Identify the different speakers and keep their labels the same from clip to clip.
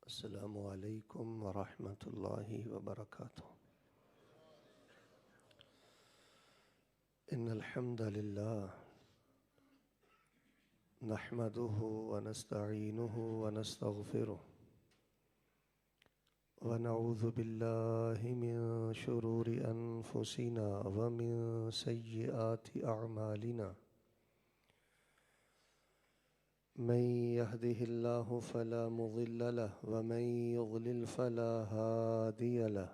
Speaker 1: अस्सलामु अलैकुम वरहमतुल्लाहि वबरकातुहू। इन्नल हम्दलिल्लाह नहमदुहु व नस्तईनुहु व नस्तगफिरुह व नऊज़ु बिल्लाहि मिन शुरूरि अनफुसिना व मिन सय्यिआति अअमालिना। मन यहदिहिल्लाहु फला मुज़िल्ल लहु व मन युज़लिल फला हादिय लहु।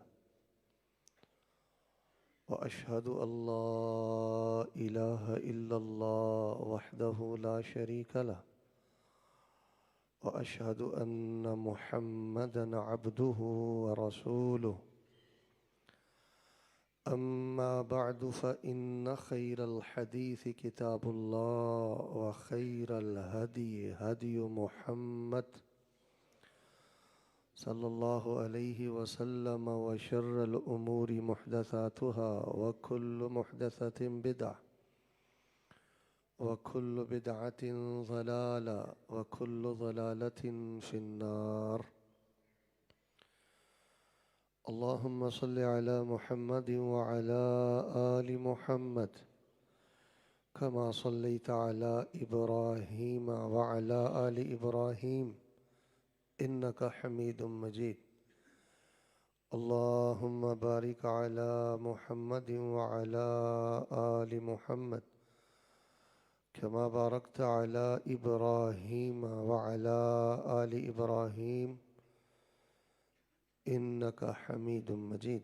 Speaker 1: व अशहदु अल्ला इलाहा इल्लल्लाह वहदहु ला शरीक लहु व अशहदु अन्न मुहम्मदन अब्दुहु व रसूलुहु। अम्मा बअदु फ़इन्न खैरल हदीस किताबुल्लाह व खैरल हदी हदी मुहम्मद सल्लल्लाहु अलैहि वसल्लम व शर्रल उमूरि मुहदसातुहा व कुल्लु मुहदसतिन बिदअह व कुल्लु बिदअतिन ज़लाला व कुल्लु ज़लालतिन फिन्नार। अल्लाहुम्मा सल्लि अला मुहम्मदिन व अला आलि मुहम्मद कमा सल्लैता अला इब्राहीम व अला आलि इब्राहीम इन्नका हमीदुम मजीद। अल्लाहुम्मा बारिक अला मुहम्मदिन व अला आलि मुहम्मद कमा बारकता अला इब्राहीम व अला आलि इब्राहीम इन्नका हमीदुम मजीद।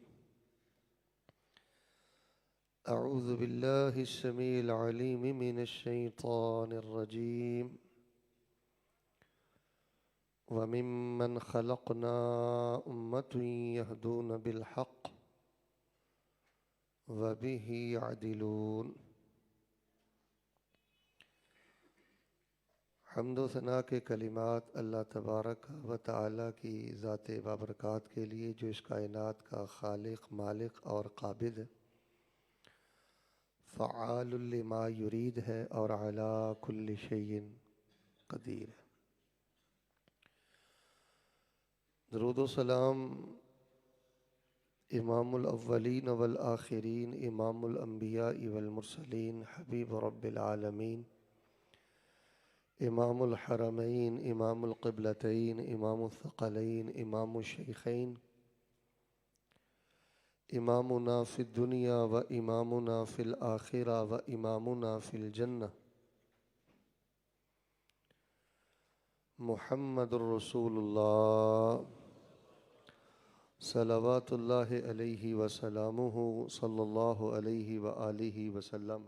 Speaker 1: अऊज़ु बिल्लाहि अस्समीइल अलीम मिनश शैतानिर रजीम। व मिम्मन खलक़ना उम्मतुन यहदून बिल हक़ व बिही यअदिलून। हम्द व सना के कलिमात अल्लाह तबारक व तआला की ज़ात बाबरकात के लिए जो इस कायनात का खालिक, मालिक और काबिद है, फ़आलुल लिमा युरीद है और अला कुल्लि शैइन क़दीर है। दरूद व सलाम इमामुल अव्वलीन वल आखिरीन, इमामुल अंबिया वल मुरसलीन, हबीब रब्बिल आलमीन, इमामुल हरमैन, इमामुल क़िबलतैन, इमामुल थक़लैन, इमामुल शैखैन, इमामुना फ़िद दुनिया व इमामुना फ़िल आखिरा व इमामुना फ़िल जन्नह मुहम्मदुर रसूलुल्लाह सल्लल्लाहु अलैहि व सल्लमुहु सल्लल्लाहु अलैहि व आलिहि व सल्लम।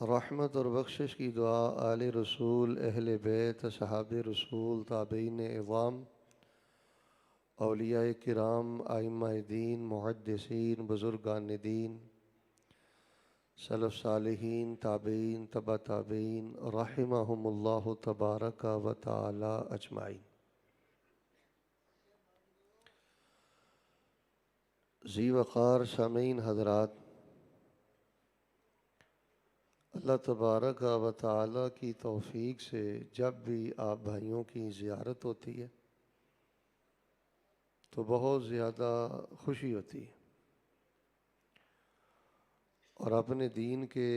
Speaker 1: रहमत और बख्शिश की दुआ आले रसूल, अहले बैत, सहाबे रसूल, ताबईन इज़ाम, औलियाए किराम, आइम्माए दीन, मुहद्दिसीन, बुज़ुर्गान दीन, सलफ़ सालिहीन, ताबईन, तबा ताबईन, रहिमहुमुल्लाहु तबारक व तआला अजमाइन। ज़ी वक़ार सामीन हज़रात, अल्लाह तबारक व तआला की तौफ़ीक़ से जब भी आप भाइयों की ज़ियारत होती है तो बहुत ज़्यादा खुशी होती है और अपने दीन के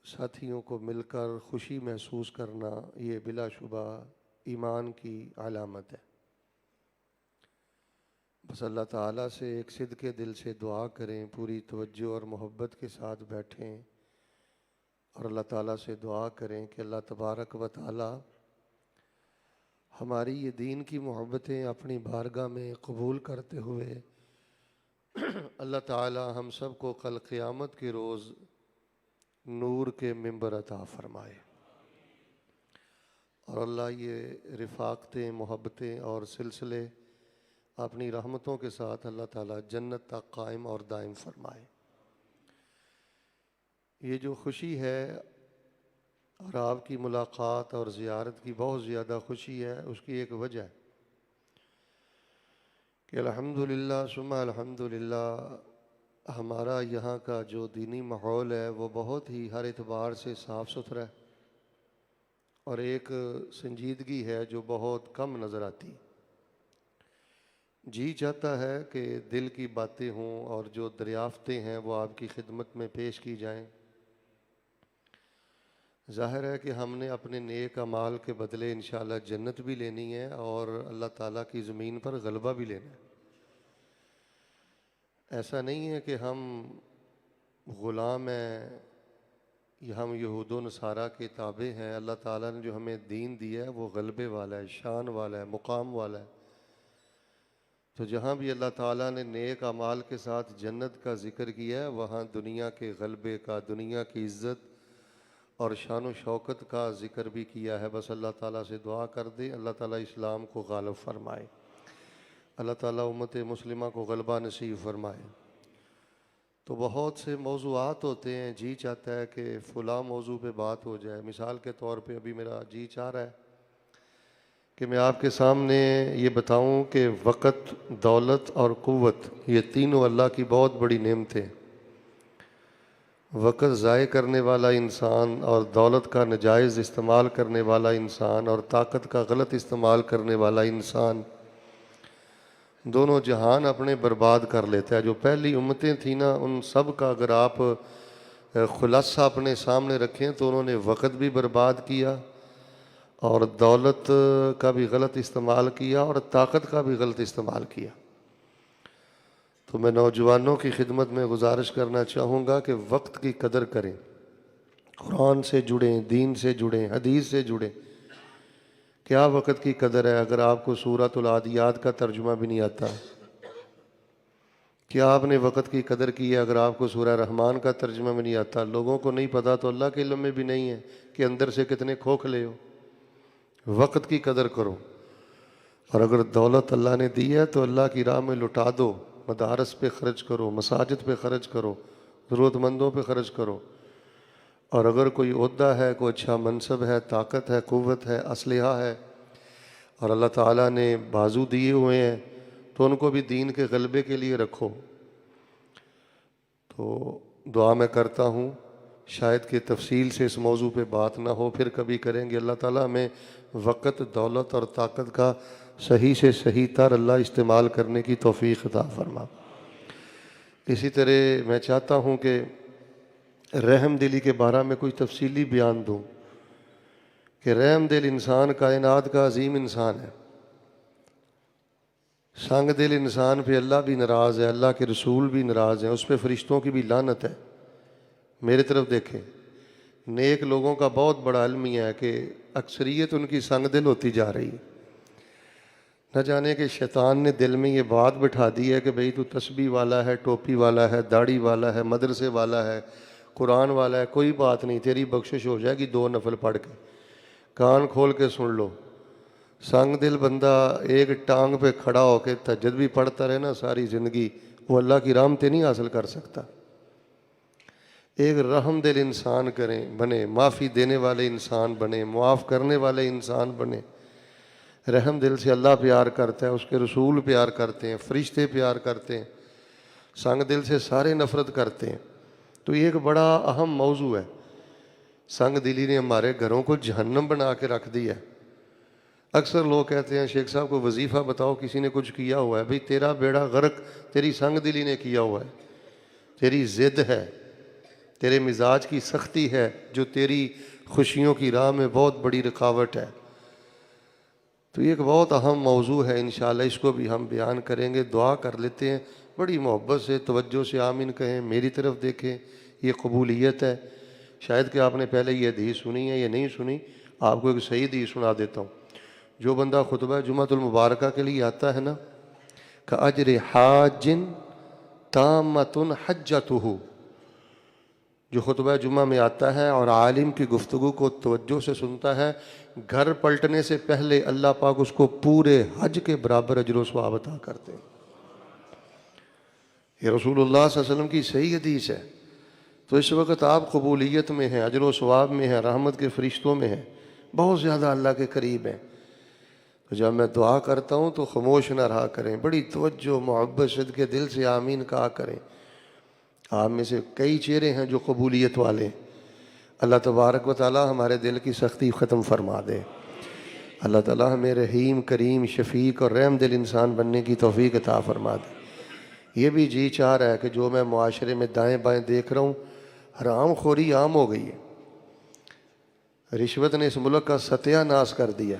Speaker 1: साथियों को मिलकर खुशी महसूस करना ये बिलाशुबा ईमान की अलामत है। बस अल्लाह ताला से एक सिद्क़े दिल से दुआ करें, पूरी तवज्जो और मोहब्बत के साथ बैठें और अल्लाह ताला से दुआ करें कि अल्लाह तबारक व तआला हमारी ये दीन की मोहब्बतें अपनी बारगाह में कबूल करते हुए अल्लाह ताला हम सब को कल क़यामत के रोज़ नूर के मिंबर अता फ़रमाए और अल्लाह ये रिफ़ाक़तें, मोहब्बतें और सिलसिले अपनी रहमतों के साथ अल्लाह ताला जन्नत तक कायम और दायम फ़रमाए। ये जो खुशी है और आपकी मुलाकात और ज़ियारत की बहुत ज़्यादा खुशी है, उसकी एक वजह है कि अल्हम्दुलिल्लाह सुम्मा अल्हम्दुलिल्लाह हमारा यहाँ का जो दीनी माहौल है वो बहुत ही हर एतबार से साफ़ सुथरा है और एक संजीदगी है जो बहुत कम नज़र आती। जी चाहता है कि दिल की बातें हों और जो दरियाफ्तें हैं वो आपकी खिदमत में पेश की जाएं। ज़ाहिर है कि हमने अपने नेक अमाल के बदले इंशाअल्लाह जन्नत भी लेनी है और अल्लाह ताला की ज़मीन पर गलबा भी लेना है। ऐसा नहीं है कि हम ग़ुलाम हैं या हम यहूद नसारा के ताबे हैं। अल्लाह ताला ने जो हमें दीन दिया है वो गलबे वाला है, शान वाला है, मुकाम वाला है। तो जहाँ भी अल्लाह ताला ने नेक अमाल के साथ जन्नत का ज़िक्र किया है वहाँ दुनिया के गलबे का, दुनिया की इज़्ज़त और शान व शौकत का ज़िक्र भी किया है। बस अल्लाह ताला से दुआ कर दे अल्लाह ताला इस्लाम को गालिब फरमाए, अल्लाह ताला उम्मत मुस्लिमा को गलबा नसीब फरमाए। तो बहुत से मौज़ूआत होते हैं, जी चाहता है कि फ़लाँ मौजू पे बात हो जाए। मिसाल के तौर पे अभी मेरा जी चाह रहा है कि मैं आपके सामने ये बताऊं कि वक़्त, दौलत और क़ुव्वत ये तीनों अल्लाह की बहुत बड़ी नेमतें। वक़्त ज़ाय करने वाला इंसान और दौलत का नाजायज़ इस्तेमाल करने वाला इंसान और ताकत का गलत इस्तेमाल करने वाला इंसान दोनों जहान अपने बर्बाद कर लेता है। जो पहली उम्मतें थी ना उन सब का अगर आप खुलासा अपने सामने रखें तो उन्होंने वक़्त भी बर्बाद किया और दौलत का भी गलत इस्तेमाल किया और ताकत का भी गलत इस्तेमाल किया। तो मैं नौजवानों की खिदमत में गुजारिश करना चाहूँगा कि वक्त की कदर करें, कुरान से जुड़ें, दीन से जुड़ें, हदीस से जुड़ें। क्या वक्त की कदर है अगर आपको सूरतुल आदियात का तर्जुमा भी नहीं आता? क्या आपने वक्त की कदर की है अगर आपको सूरह रहमान का तर्जुमा भी नहीं आता? लोगों को नहीं पता तो अल्लाह के इल्म में भी नहीं है कि अंदर से कितने खोखले हो। वक्त की कदर करो और अगर दौलत अल्लाह ने दी है तो अल्लाह की राह में लुटा दो, मदारस पे ख़र्च करो, मसाजिद पे ख़र्च करो, ज़रूरतमंदों पे ख़र्च करो। और अगर कोई ओहदा है, कोई अच्छा मनसब है, ताकत है, क़ुव्वत है, असलहा है और अल्लाह ताला ने बाजू दिए हुए हैं तो उनको भी दीन के गलबे के लिए रखो। तो दुआ मैं करता हूँ, शायद कि तफसील से इस मौजू पे बात ना हो, फिर कभी करेंगे। अल्लाह ताला हमें वक़्त, दौलत और ताकत का सही से सही तर अल्लाह इस्तेमाल करने की तौफीक अता फरमा। इसी तरह मैं चाहता हूँ कि रहम दिली के बारे में कोई तफसीली बयान दूँ कि रहम दिल इंसान कायनात का अजीम इंसान है। संग दिल इंसान पे अल्लाह भी नाराज़ है, अल्लाह के रसूल भी नाराज़ हैं, उस पर फ़रिश्तों की भी लानत है। मेरी तरफ देखें, नेक लोगों का बहुत बड़ा अलमिया है कि अक्सरियत उनकी संग दिल होती जा रही है। न जाने कि शैतान ने दिल में ये बात बिठा दी है कि भाई तू तस्बीह वाला है, टोपी वाला है, दाढ़ी वाला है, मदरसे वाला है, कुरान वाला है, कोई बात नहीं, तेरी बख्शिश हो जाएगी 2 नफल पढ़ के। कान खोल के सुन लो, संग दिल बंदा एक टांग पे खड़ा होकर तहज्जुद भी पढ़ता रहे ना सारी ज़िंदगी, वो अल्लाह की रहमत नहीं हासिल कर सकता। एक रहम दिल इंसान करें बने, माफ़ी देने वाले इंसान बने, मुआफ़ करने वाले इंसान बने। रहम दिल से अल्लाह प्यार करता है, उसके रसूल प्यार करते हैं, फ़रिश्ते प्यार करते हैं, संग दिल से सारे नफ़रत करते हैं। तो ये एक बड़ा अहम मौजू है। संग दिली ने हमारे घरों को जहन्नम बना के रख दिया है। अक्सर लोग कहते हैं शेख साहब को वजीफ़ा बताओ किसी ने कुछ किया हुआ है। भाई तेरा बेड़ा गर्क तेरी संग दिली ने किया हुआ है, तेरी ज़िद है, तेरे मिजाज की सख्ती है जो तेरी खुशियों की राह में बहुत बड़ी रुकावट है। तो ये एक बहुत अहम मौजू है, इंशाअल्लाह इसको भी हम बयान करेंगे। दुआ कर लेते हैं, बड़ी मोहब्बत से तवज्जो से आमीन कहें, मेरी तरफ देखें, ये कबूलियत है। शायद कि आपने पहले ये हदीस सुनी है या नहीं सुनी, आपको एक सही हदीस सुना देता हूँ। जो बंदा खुतबा जुमातुल मुबारका के लिए आता है ना, का अजर हाजिन तामतुन हज्जतुहु, जो खुतबा जुमा में आता है और आलिम की गुफ्तगू को तवज्जो से सुनता है, घर पलटने से पहले अल्लाह पाक उसको पूरे हज के बराबर अजर सवाब अता करते हैं। ये रसूलुल्लाह सल्लल्लाहु अलैहि वसल्लम की सही हदीस है। तो इस वक्त आप कबूलियत में हैं, अजर सवाब में हैं, रहमत के फरिश्तों में हैं, बहुत ज़्यादा अल्लाह के करीब हैं। तो जब मैं दुआ करता हूँ तो खामोश ना रहा करें, बड़ी तवज्जो मोहब्बत सदके दिल से आमीन कहा करें। आप में से कई चेहरे हैं जो कबूलियत वाले हैं अल्लाह तबारक व तआला हमारे दिल की सख्ती ख़त्म फरमा दे। अल्लाह ताला हमें रहीम करीम शफीक और रहम दिल इंसान बनने की तौफीक अता फरमा दे। ये भी जी चाह रहा है कि जो मैं मुआशरे में दाएं बाएं देख रहा हूँ, हराम खोरी आम हो गई है। रिश्वत ने इस मुल्क का सत्यानाश कर दिया।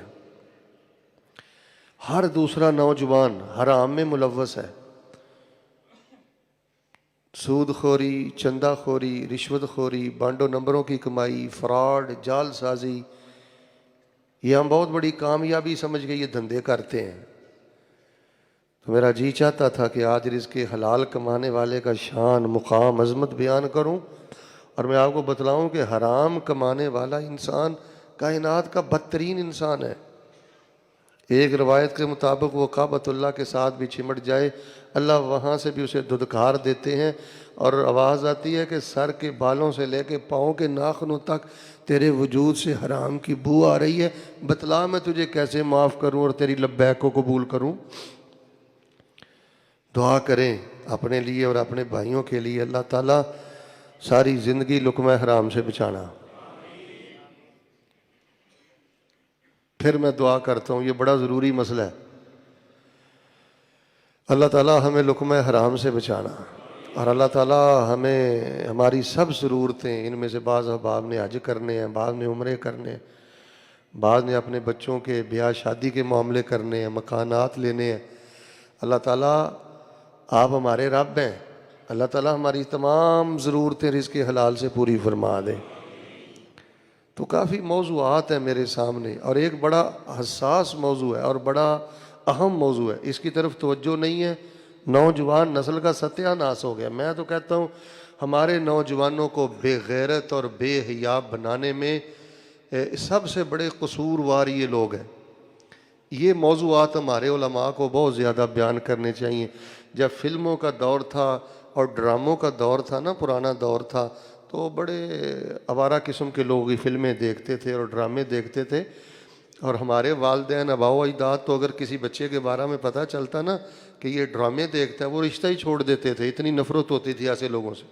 Speaker 1: हर दूसरा नौजवान हराम में मुलव्वस है। सूदखोरी, चंदाखोरी, रिश्वतखोरी, बांडो नंबरों की कमाई, फ्रॉड, जालसाजी, ये हम बहुत बड़ी कामयाबी समझ के ये धंधे करते हैं। तो मेरा जी चाहता था कि आज रिज़्क़ हलाल कमाने वाले का शान, मुकाम, अज़मत बयान करूं और मैं आपको बतलाऊं कि हराम कमाने वाला इंसान कायनात का बदतरीन इंसान है। एक रवायत के मुताबिक वो काबतुल्लाह के साथ भी चिमट जाए, अल्लाह वहाँ से भी उसे धुदकार देते हैं और आवाज़ आती है कि सर के बालों से लेके पाँव के नाखूनों तक तेरे वजूद से हराम की बू आ रही है, बतला मैं तुझे कैसे माफ़ करूँ और तेरी लब्बैक को कबूल करूँ। दुआ करें अपने लिए और अपने भाइयों के लिए, अल्लाह ताला सारी ज़िंदगी लुक़मा हराम से बचाना। फिर मैं दुआ करता हूँ, ये बड़ा ज़रूरी मसला है, अल्लाह ताला हमें लुक़मा हराम से बचाना और अल्लाह ताला हमें हमारी सब ज़रूरतें, इनमें से बाज़ अहबाब ने हज करने हैं, बाज़ ने उम्रे करने हैं, बाज़ ने अपने बच्चों के ब्याह शादी के मामले करने हैं, मकानात लेने हैं। अल्लाह ताला आप हमारे रब हैं, अल्लाह ताला हमारी तमाम ज़रूरतें रिज़्क़ हलाल से पूरी फरमा दे। तो काफ़ी मौज़ूआत है मेरे सामने और एक बड़ा हसास मौजू है और बड़ा अहम मौजू है, इसकी तरफ तवज्जो नहीं है। नौजवान नस्ल का सत्यानाश हो गया। मैं तो कहता हूँ हमारे नौजवानों को बेगैरत और बेहया बनाने में सबसे बड़े कसूरवार ये लोग हैं। ये मौज़ूआत हमारे उलमा को बहुत ज़्यादा बयान करने चाहिए। जब फिल्मों का दौर था और ड्रामों का दौर था ना, पुराना दौर था, तो बड़े आवारा किस्म के लोग ही फिल्में देखते थे और ड्रामे देखते थे। और हमारे वालिदैन अबाओ अजदाद तो अगर किसी बच्चे के बारे में पता चलता ना कि ये ड्रामे देखता है, वो रिश्ता ही छोड़ देते थे, इतनी नफ़रत होती थी ऐसे लोगों से।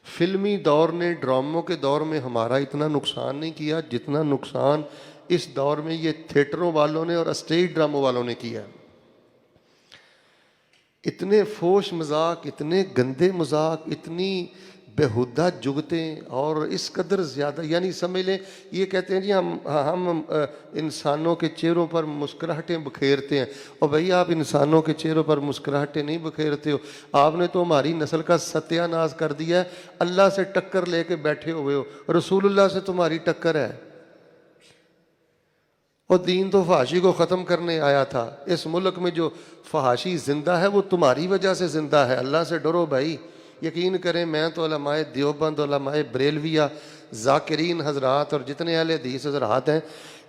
Speaker 1: फिल्मी दौर ने, ड्रामों के दौर में हमारा इतना नुकसान नहीं किया जितना नुकसान इस दौर में ये थिएटरों वालों ने और स्टेज ड्रामों वालों ने किया। इतने फोश मजाक, इतने गंदे मजाक, इतनी बेहुदा जुगतें और इस कदर ज़्यादा, यानी समझ लें ये कहते हैं जी हम इंसानों के चेहरों पर मुस्कुराहटें बखेरते हैं। और भाई आप इंसानों के चेहरों पर मुस्कुराहटें नहीं बखेरते हो, आपने तो हमारी नस्ल का सत्यानाश कर दिया है। अल्लाह से टक्कर लेके बैठे हुए हो, रसूलुल्लाह से तुम्हारी टक्कर है। और दीन तो फहाशी को ख़त्म करने आया था। इस मुल्क में जो फहाशी ज़िंदा है वो तुम्हारी वजह से ज़िंदा है। अल्लाह से डरो भाई। यकीन करें, मैं तो उलमाए देवबंद, उलमाए बरेलविया, ज़ाकिरीन हज़रात और जितने अहले हदीस हज़रात हैं,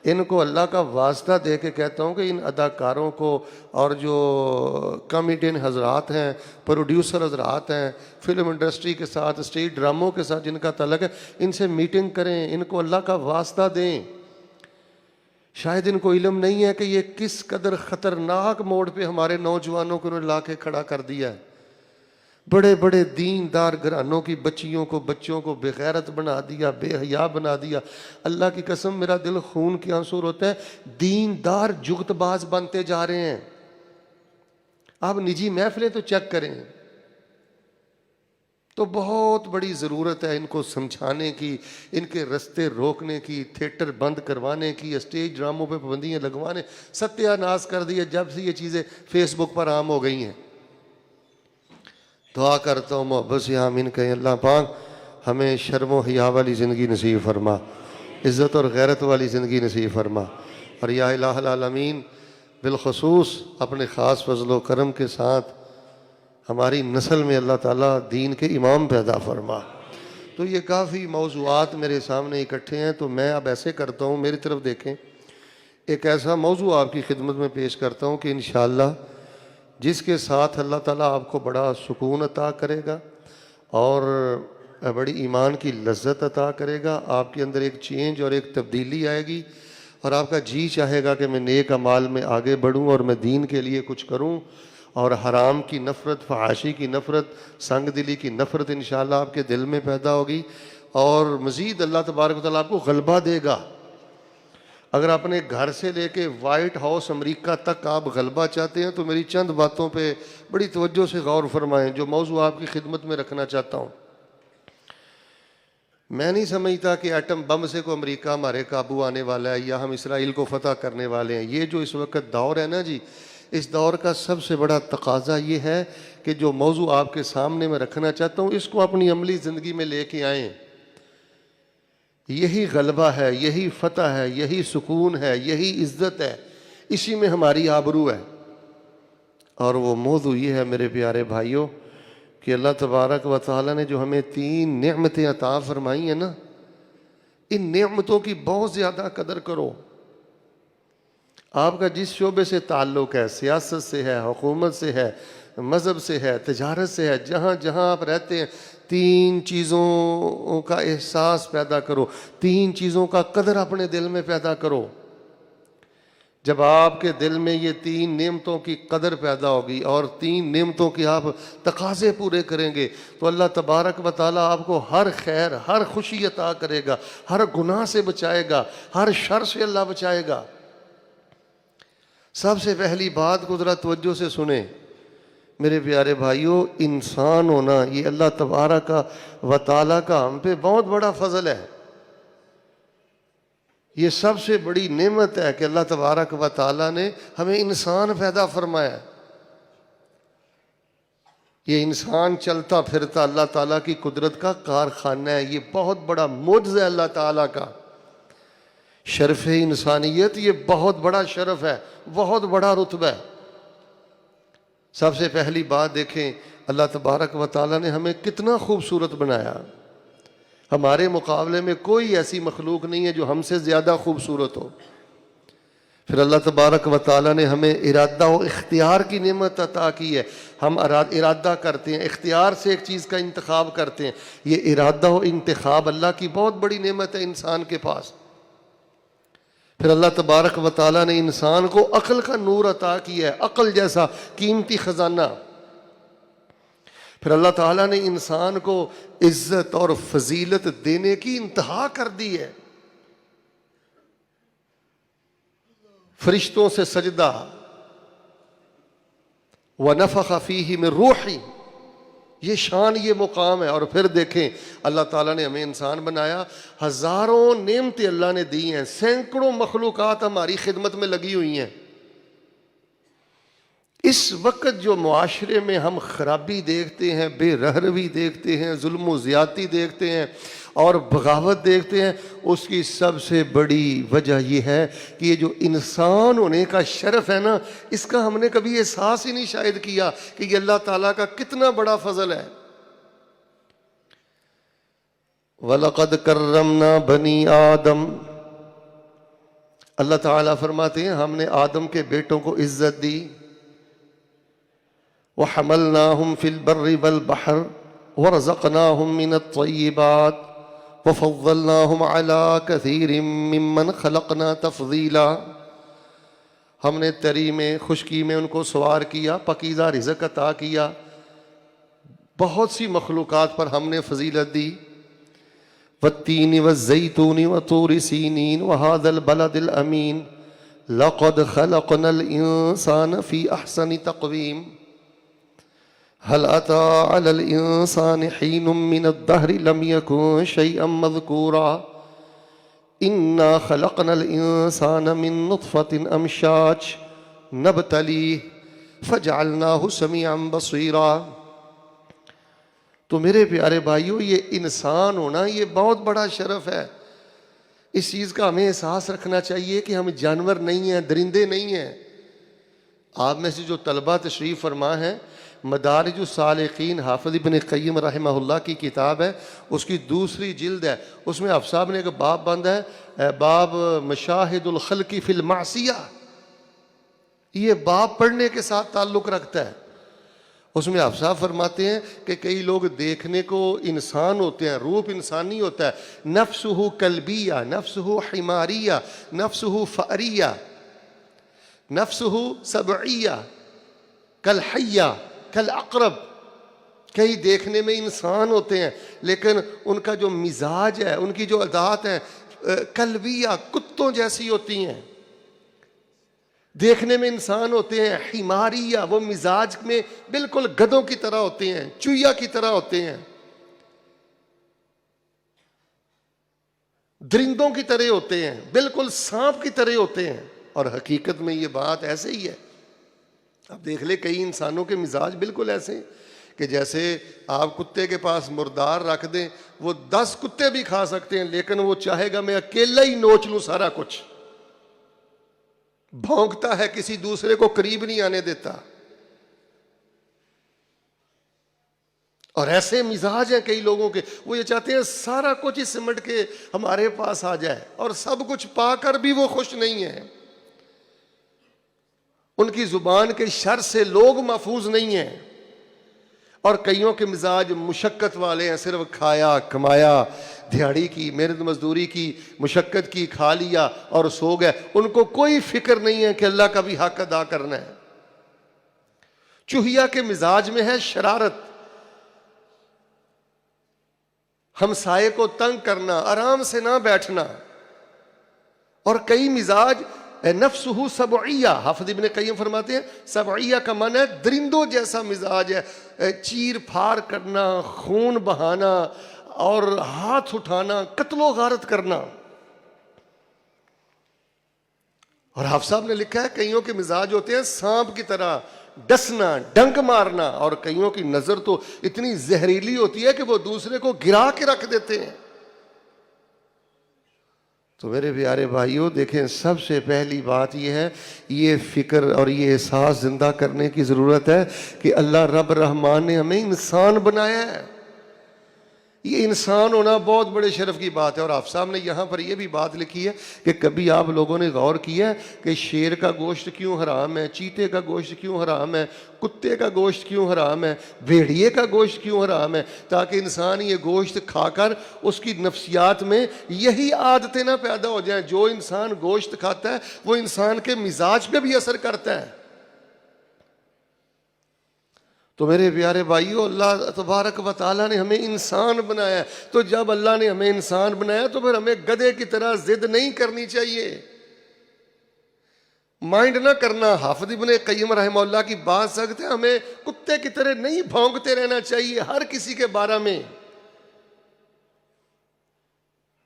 Speaker 1: इनको अल्लाह का वास्ता दे के कहता हूँ कि इन अदाकारों को और जो कॉमेडियन हज़रात हैं, प्रोड्यूसर हज़रात हैं, फिल्म इंडस्ट्री के साथ, स्टेज ड्रामों के साथ जिनका तल्लुक़ है, इनसे मीटिंग करें, इनको अल्लाह का वास्ता दें। शायद इनको इल्म नहीं है कि ये किस कदर ख़तरनाक मोड़ पे हमारे नौजवानों को ला के खड़ा कर दिया है। बड़े बड़े दीनदार घरानों की बच्चों को बेगैरत बना दिया, बेहया बना दिया। अल्लाह की कसम, मेरा दिल खून के आंसू होता है। दीनदार जुगतबाज बनते जा रहे हैं। आप निजी महफिलें तो चेक करें, तो बहुत बड़ी ज़रूरत है इनको समझाने की, इनके रास्ते रोकने की, थिएटर बंद करवाने की, स्टेज ड्रामों पे पाबंदियाँ लगवाने। सत्यानाश कर दिए जब से ये चीज़ें फेसबुक पर आम हो गई हैं। दुआ करता हूँ मोहब्बत से आमीन कहें, अल्लाह पाक हमें शर्म व हया वाली ज़िंदगी नसीब फरमा, इज़्ज़त और गैरत वाली ज़िंदगी नसीब फरमा। और या इलाहुल आलमीन बिलखसूस अपने ख़ास फज़ल व करम के साथ हमारी नस्ल में अल्लाह ताला दीन के इमाम पैदा फरमा। तो ये काफ़ी मौज़ूआत मेरे सामने इकट्ठे हैं, तो मैं अब ऐसे करता हूँ, मेरी तरफ देखें, एक ऐसा मौजू आपकी खिदमत में पेश करता हूँ कि इंशाअल्लाह जिसके साथ अल्लाह ताला आपको बड़ा सुकून अता करेगा और बड़ी ईमान की लज्जत अता करेगा। आपके अंदर एक चेंज और एक तब्दीली आएगी और आपका जी चाहेगा कि मैं नेक अमाल में आगे बढ़ूँ और मैं दीन के लिए कुछ करूँ। और हराम की नफ़रत, फहाशी की नफ़रत, संग दिली की नफ़रत इंशाअल्लाह आपके दिल में पैदा होगी और मज़ीद अल्लाह तबारक व तआला आपको गलबा देगा। अगर अपने घर से लेके वाइट हाउस अमेरिका तक आप गलबा चाहते हैं तो मेरी चंद बातों पे बड़ी तवज्जो से गौर फरमाएं जो मौजू आपकी खिदमत में रखना चाहता हूँ। मैं नहीं समझता कि एटम बम से को अमेरिका हमारे काबू आने वाला है या हम इसराइल को फतह करने वाले हैं। ये जो इस वक्त दौर है ना जी, इस दौर का सबसे बड़ा तकाजा ये है कि जो मौजू आपके सामने मैं रखना चाहता हूँ इसको अपनी अमली ज़िंदगी में लेके आएँ। यही गलबा है, यही फतह है, यही सुकून है, यही इज़्ज़त है, इसी में हमारी आबरू है। और वो मौजू ये है मेरे प्यारे भाइयों कि अल्लाह तबारक व तआला ने जो हमें 3 नेमतें अता फरमाई हैं ना, इन नेमतों की बहुत ज़्यादा कदर करो। आपका जिस शोबे से ताल्लुक़ है, सियासत से है, हुकूमत से है, मज़हब से है, तिजारत से है, जहाँ जहाँ आप रहते हैं 3 चीज़ों का एहसास पैदा करो, 3 चीज़ों का कदर अपने दिल में पैदा करो। जब आपके दिल में ये 3 नेमतों की कदर पैदा होगी और 3 नेमतों की आप तकाज़े पूरे करेंगे तो अल्लाह तबारक व तआला आपको हर खैर, हर खुशी अता करेगा, हर गुनाह से बचाएगा, हर शर से अल्लाह बचाएगा। सबसे पहली बात को ज़रा तवज्जो से सुने मेरे प्यारे भाइयों, इंसान होना ये अल्लाह तबारक व तआला का हम पे बहुत बड़ा फजल है। ये सबसे बड़ी नेमत है कि अल्लाह तबारक व तआला ने हमें इंसान पैदा फरमाया। ये इंसान चलता फिरता अल्लाह ताला की कुदरत का कारखाना है। ये बहुत बड़ा मुअज्ज़ा है अल्लाह ताला का। शरफ़ इंसानियत ये बहुत बड़ा शरफ़ है, बहुत बड़ा रुतबा है। सबसे पहली बात देखें, अल्लाह तबारक व तआला ने हमें कितना खूबसूरत बनाया। हमारे मुकाबले में कोई ऐसी मखलूक नहीं है जो हमसे ज़्यादा खूबसूरत हो। फिर अल्लाह तबारक व तआला ने हमें इरादा व इख्तियार की नेमत अता की है। हम इरादा करते हैं, इख्तियार से एक चीज़ का इंतखाब करते हैं। ये इरादा व इंतखाब अल्लाह की बहुत बड़ी नेमत है इंसान के पास। फिर अल्लाह तबारक व तआला ने इंसान को अक्ल का नूर अता किया है, अक्ल जैसा कीमती ख़जाना। फिर अल्लाह ताला ने इंसान को इज्जत और फजीलत देने की इंतहा कर दी है। फरिश्तों से सजदा, व नफ़ख़ फ़ीही मिन रूही, ये शान, ये मुकाम है। और फिर देखें अल्लाह ताला ने हमें इंसान बनाया, हज़ारों नेमतें अल्लाह ने दी हैं, सैकड़ों मखलूक़ात हमारी खिदमत में लगी हुई हैं। इस वक्त जो मुआशरे में हम खराबी देखते हैं, बेरहरवी देखते हैं, जुल्म व ज़्यादती देखते हैं और बगावत देखते हैं, उसकी सबसे बड़ी वजह यह है कि ये जो इंसान होने का शरफ है ना, इसका हमने कभी एहसास ही नहीं शायद किया कि ये अल्लाह ताला का कितना बड़ा फजल है। वलक़द कर्रमना बनी आदम, अल्लाह ताला फरमाते हैं हमने आदम के बेटों को इज्जत दी। वहमलनाहुम फिल बर्रि वल बहर वरज़क़नाहुम मिनत-तय्यिबात वफ़ज़्ज़लनाहुम अला कसीरिम मिम्मन खलक़ना तफ़ज़ीला। हमने तरी में, खुश्की में उनको सवार किया, पकीज़ा रिज़्क़ अता किया, बहुत सी मखलूक़ात पर हमने फजीलत दी। वत्तीनि वज़्ज़ैतूनि वतूरि सीनीन वहाज़ल बलदिल अमीन लक़द खलक़नल इंसान फ़ी अहसनि तक़वीम हल अता अलल इंसान हीनुम मिनद्दहरि लम यकुन शैअम मज़कूरा इन्ना खलक़नल इंसान मिन नुत्फ़तिन अमशाज नब्तलीह फ़जअलनाहु समीअन बसीरा। तो मेरे प्यारे भाइयों, ये इंसान होना ये बहुत बड़ा शरफ है। इस चीज़ का हमें एहसास रखना चाहिए कि हम जानवर नहीं हैं, दरिंदे नहीं हैं। आप में से जो तलबा तशरीफ़ फरमा है, मदारिजुस सालिकीन हाफ़िज़ इब्न क़य्यिम रहमहुल्लाह की किताब है, उसकी दूसरी जिल्द है। उसमें आप साहब ने एक बाब बंद है, बाब मशाहिदुल खल्क़ि फ़िल मासिया। ये बाब पढ़ने के साथ ताल्लुक़ रखता है। उसमें आप साहब फरमाते हैं कि कई लोग देखने को इंसान होते हैं, रूप इंसानी होता है, नफ्सुहु कल्बिया, नफ्सुहु हिमारिया, नफ्सुहु फ़अरिया, नफ्सुहु सबइया, कल हय्या, कल अक़रब। कई देखने में इंसान होते हैं लेकिन उनका जो मिजाज है, उनकी जो अदात है कल्बिया, कुत्तों जैसी होती हैं। देखने में इंसान होते हैं, हिमारिया, वो मिजाज में बिल्कुल गधों की तरह होते हैं, चुईया की तरह होते हैं, दरिंदों की तरह होते हैं, बिल्कुल सांप की तरह होते हैं। और हकीकत में ये बात ऐसे ही है। अब देख ले, कई इंसानों के मिजाज बिल्कुल ऐसे हैं कि जैसे आप कुत्ते के पास मुर्दार रख दें, वो 10 कुत्ते भी खा सकते हैं लेकिन वो चाहेगा मैं अकेला ही नोच लूं सारा कुछ। भौंकता है, किसी दूसरे को करीब नहीं आने देता। और ऐसे मिजाज हैं कई लोगों के, वो ये चाहते हैं सारा कुछ ही सिमट के हमारे पास आ जाए, और सब कुछ पाकर भी वो खुश नहीं है। उनकी जुबान के शर से लोग महफूज नहीं हैं। और कईयों के मिजाज मुशक्कत वाले हैं, सिर्फ खाया कमाया, दिहाड़ी की, मेहनत मजदूरी की, मुशक्कत की, खा लिया और सो गए। उनको कोई फिक्र नहीं है कि अल्लाह का भी हक अदा करना है। चूहिया के मिजाज में है शरारत, हमसाये को तंग करना, आराम से ना बैठना। और कई मिजाज नफ्सुहु सबइया, हाफिज इब्न कय्यम फरमाते हैं सबइया का मन है दरिंदों जैसा मिजाज है, चीर फाड़ करना, खून बहाना और हाथ उठाना, कत्लो गारत करना। और हाफिज साहब ने लिखा है कईयों के मिजाज होते हैं सांप की तरह, डसना, डंक मारना। और कईयों की नजर तो इतनी जहरीली होती है कि वो दूसरे को गिरा के रख देते हैं। तो मेरे प्यारे भाइयों, देखें, सबसे पहली बात यह है, ये फिक्र और ये एहसास जिंदा करने की ज़रूरत है कि अल्लाह रब रहमान ने हमें इंसान बनाया है। ये इंसान होना बहुत बड़े शर्फ की बात है। और आप साहब ने यहाँ पर यह भी बात लिखी है कि कभी आप लोगों ने गौर किया है कि शेर का गोश्त क्यों हराम है, चीते का गोश्त क्यों हराम है, कुत्ते का गोश्त क्यों हराम है, भेड़िए का गोश्त क्यों हराम है? ताकि इंसान ये गोश्त खाकर उसकी नफ्सियात में यही आदतें ना पैदा हो जाएं। जो इंसान गोश्त खाता है वो इंसान के मिजाज पे भी असर करता है। तो मेरे प्यारे भाइयों, अल्लाह तबारक व तआला ने हमें इंसान बनाया है। तो जब अल्लाह ने हमें इंसान बनाया तो फिर हमें गधे की तरह जिद नहीं करनी चाहिए, माइंड ना करना। हाफिज इब्न कय्यम रहमतुल्लाह की बात सख्त है, हमें कुत्ते की तरह नहीं भौंकते रहना चाहिए हर किसी के बारे में।